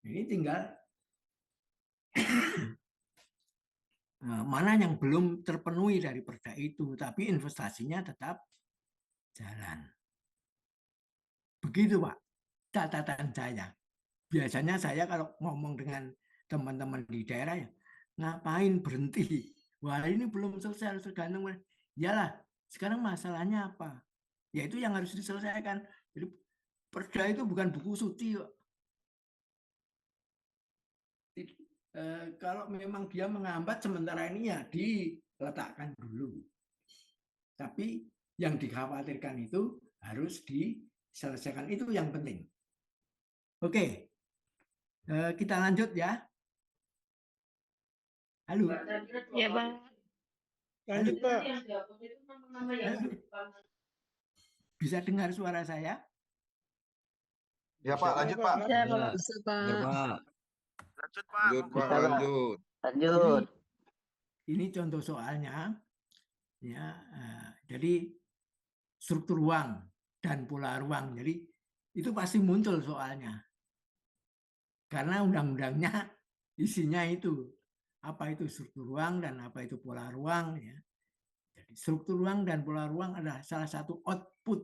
ini tinggal mana yang belum terpenuhi dari perda itu, tapi investasinya tetap jalan. Begitu Pak, catatan saya. Biasanya saya kalau ngomong dengan teman-teman di daerah, ya ngapain berhenti? Wah ini belum selesai, harus tergantung. Yalah, sekarang masalahnya apa? Ya itu yang harus diselesaikan. Jadi perda itu bukan buku suci kok. Kalau memang dia menghambat sementara ini ya diletakkan dulu. Tapi yang dikhawatirkan itu harus diselesaikan, itu yang penting. Oke, kita lanjut ya. Halo. Ya, Pak. Lanjut, Pak. Bisa dengar suara saya? Ya Pak, lanjut Pak. Bisa, Pak. Bisa, Pak. Lanjut Pak. Lanjut, Pak. Monggo. Lanjut. Lanjut. Ini contoh soalnya. Ya, jadi struktur ruang dan pola ruang. Jadi itu pasti muncul soalnya. Karena undang-undangnya isinya itu. Apa itu struktur ruang dan apa itu pola ruang. Ya. Jadi struktur ruang dan pola ruang adalah salah satu output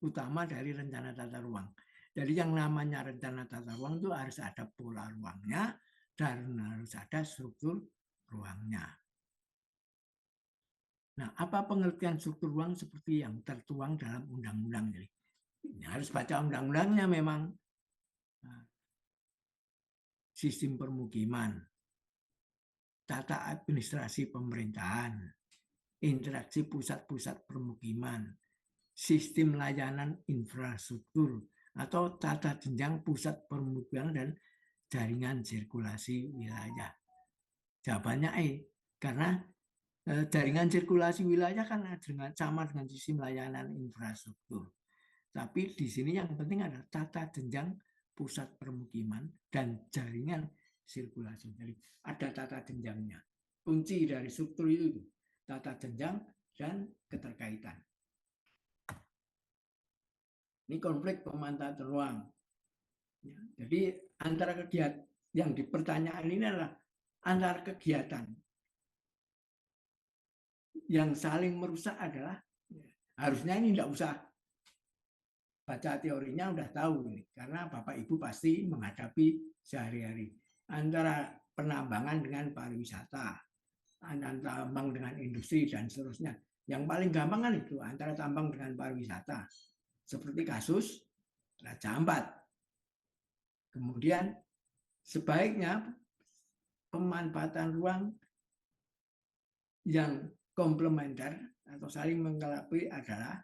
utama dari rencana tata ruang. Jadi yang namanya rencana tata ruang itu harus ada pola ruangnya dan harus ada struktur ruangnya. Nah, apa pengertian struktur ruang seperti yang tertuang dalam undang-undang? Jadi harus baca undang-undangnya memang. Nah, sistem permukiman, tata administrasi pemerintahan, interaksi pusat-pusat permukiman, sistem layanan infrastruktur, atau tata jenjang pusat permukiman dan jaringan sirkulasi wilayah. Jawabannya karena jaringan sirkulasi wilayah kan sama dengan sistem layanan infrastruktur. Tapi di sini yang penting adalah tata jenjang pusat permukiman dan jaringan sirkulasi. Jadi ada tata jenjangnya. Kunci dari struktur itu tata jenjang dan keterkaitan. Ini konflik pemanfaatan ruang. Ya, jadi antara kegiatan yang dipertanyakan ini adalah antara kegiatan yang saling merusak adalah Harusnya ini tidak usah baca teorinya, udah tahu ini, karena Bapak Ibu pasti menghadapi sehari-hari antara penambangan dengan pariwisata, antara tambang dengan industri dan seterusnya. Yang paling gampang kan itu antara tambang dengan pariwisata, seperti kasus Raja Ampat. Kemudian sebaiknya pemanfaatan ruang yang komplementer atau saling melengkapi adalah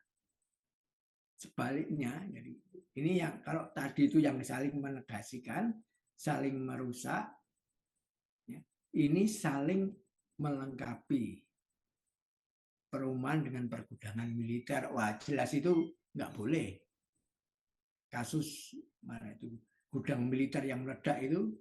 sebaliknya. Jadi ini yang kalau tadi itu yang saling menegasikan, saling merusak, ya, ini saling melengkapi. Perumahan dengan pergudangan militer, wah jelas itu nggak boleh. Kasus mana itu gudang militer yang meledak itu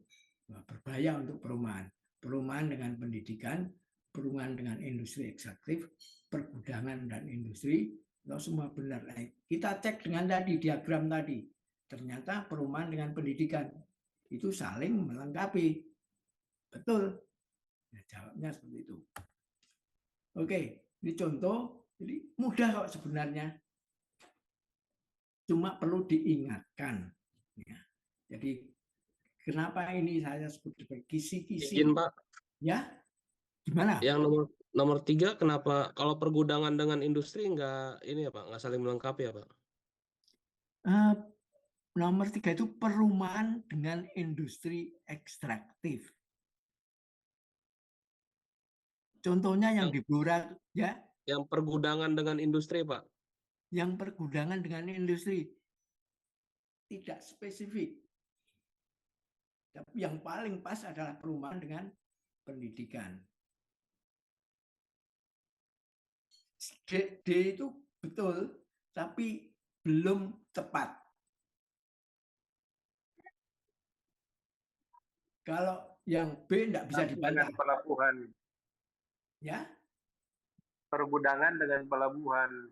berbahaya untuk perumahan. Perumahan dengan pendidikan, perumahan dengan industri ekstraktif, pergudangan dan industri, itu semua benar. Kita cek dengan tadi diagram tadi, ternyata perumahan dengan pendidikan itu saling melengkapi. Betul. Ya, jawabnya seperti itu. Oke, ini contoh. Jadi mudah kok sebenarnya. Cuma perlu diingatkan. Ya. Jadi kenapa ini saya sebut sebagai kisi-kisi? Izin Pak, Ya, gimana? yang nomor 3 kenapa kalau pergudangan dengan industri nggak ini ya Pak, nggak saling melengkapi ya Pak? Nomor 3 itu perumahan dengan industri ekstraktif. Contohnya yang di Blora, ya, Yang pergudangan dengan industri Pak. yang pergudangan dengan industri tidak spesifik. Tapi yang paling pas adalah perumahan dengan pendidikan. D itu betul, tapi belum tepat. Kalau yang B tidak bisa dibantah. Pelabuhan. Ya, Pergudangan dengan pelabuhan.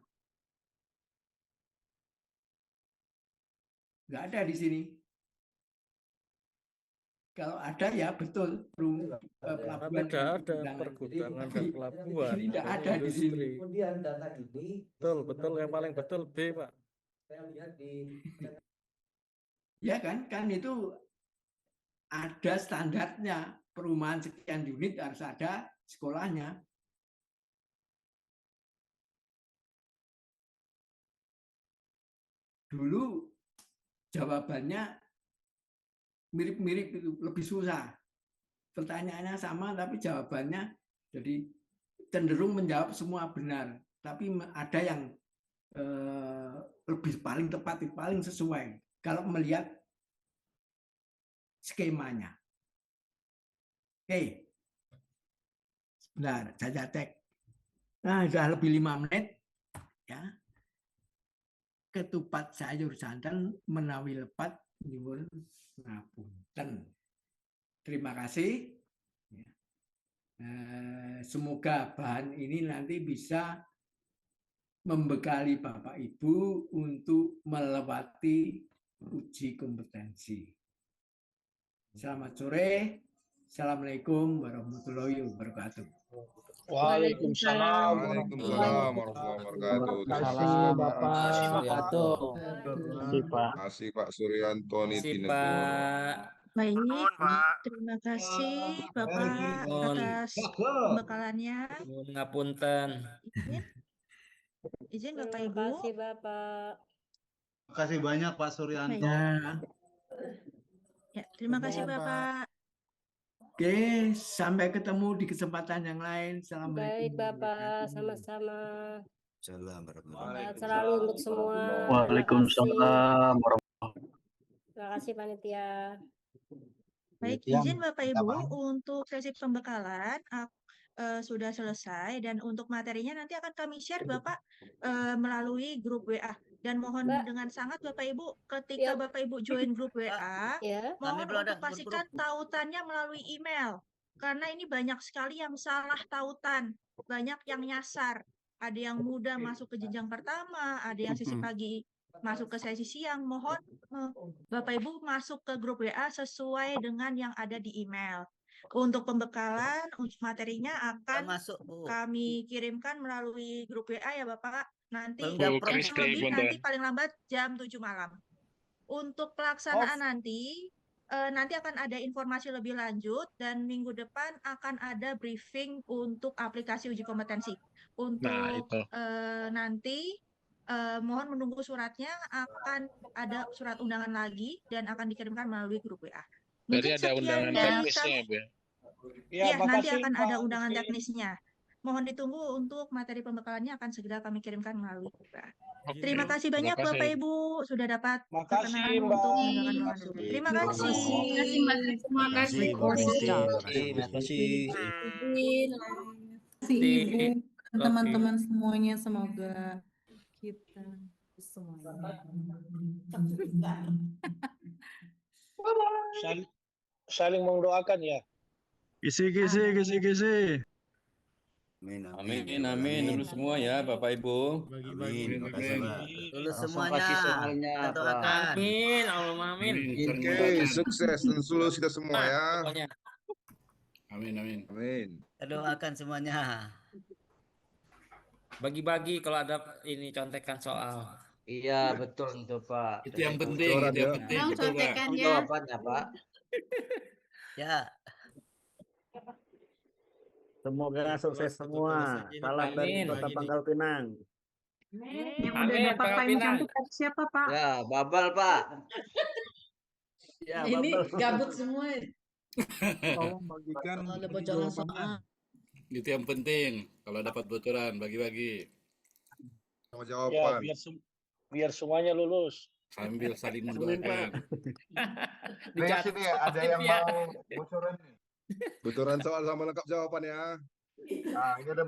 nggak ada di sini. Kalau ada ya betul pelabuhan Tidak ada pergudangan. pergudangan Tapi dan pelabuhan. ini tidak dan ada di sini. industri. Kemudian data ini Betul, yang paling betul B, Pak. saya lihat di Ya kan itu ada standarnya, perumahan sekian unit harus ada sekolahnya. Dulu jawabannya mirip-mirip itu, lebih susah. Pertanyaannya sama tapi jawabannya jadi cenderung menjawab semua benar. Tapi ada yang lebih paling tepat, paling sesuai kalau melihat skemanya. Oke. Sebentar, saya cek. Nah, sudah lebih 5 menit. Ya. Ketupat sayur santan menawi lepat nyuwun ngapunten. Terima kasih. Semoga bahan ini nanti bisa membekali Bapak Ibu untuk melewati uji kompetensi. Selamat sore. Assalamualaikum warahmatullahi wabarakatuh. Waalaikumsalam. Waalaikumsalam warahmatullahi wabarakatuh. Terima kasih Bapak Suryanto. Terima kasih Pak Suryanto Nitinegoro. Baik, terima kasih Bapak atas pembekalannya. ngapunten. Izin Bapak Ibu. Terima kasih Bapak. Terima kasih banyak Pak Suryanto. Ya, terima kasih Bapak. Oke, sampai ketemu di kesempatan yang lain. Assalamualaikum. Baik Bapak, sama-sama. Salam Sehat selalu untuk semua. Waalaikumsalam Terima kasih panitia. Baik, izin Bapak Ibu untuk sesi pembekalan sudah selesai dan untuk materinya nanti akan kami share Bapak melalui grup WA. Dan mohon dengan sangat Bapak Ibu ketika Bapak Ibu join grup WA, mohon untuk pastikan tautannya melalui email. Karena ini banyak sekali yang salah tautan, banyak yang nyasar. Ada yang muda masuk ke jenjang pertama, ada yang sesi pagi masuk ke sesi siang. Mohon Bapak Ibu masuk ke grup WA sesuai dengan yang ada di email. Untuk pembekalan, untuk materinya akan masuk, Bu. kami kirimkan melalui grup WA ya Bapak. Nanti Udah kurang press lebih klik, nanti Bunda. paling lambat jam 7 malam. Untuk pelaksanaan nanti akan ada informasi lebih lanjut dan minggu depan akan ada briefing untuk aplikasi uji kompetensi. Untuk itu. nanti mohon menunggu suratnya, akan ada surat undangan lagi dan akan dikirimkan melalui grup WA. Jadi Mungkin ada sekian undangan dari teknisnya kami. ya, Bu. Ya, nanti akan ada undangan teknisnya. Mohon ditunggu untuk materi pembekalannya akan segera kami kirimkan melalui WA. Terima kasih banyak Terima Bapak kasih. Ibu sudah dapat Makasih, perkenalan Mbak. untuk meninggalkan ruangan dulu. Terima kasih. Terima kasih Mbak. Terima kasih. Terima kasih. kasih Ibu dan teman-teman semuanya, semoga kita semuanya Saling mendoakan ya. Kisi. Amin dulu semua ya Bapak Ibu. Amin. Makasih, Pak. Lulus Langsung semuanya. kasih semuanya, Kita doakan. Amin, Allahumma amin. Oke, sukses dan lulus kita semua ya. Amin. Kita doakan semuanya. Bagi-bagi kalau ada ini contekan soal. Iya betul itu Pak. Itu yang penting, itu yang penting. Tolong Betul, Pak. contekannya. Jawabannya Pak. Ya. Semoga sukses semua. Salam dari Amin. Kota Pangkal Pinang. yang udah Amin, dapat Pak paling Pinang. cantik dari siapa Pak? Ya Babal Pak. Ya, Ini Babel. gabut semua ya. Tolong bagikan Kalau ada bocoran soal. Itu yang penting. Kalau dapat bocoran bagi-bagi Sama Ya, jawaban. biar semuanya lulus. sambil saling Amin, mendoakan. Nih, sini ya, ada yang mau bocoran nih. Bocoran soal sama lengkap jawaban ya. Nah, ini ada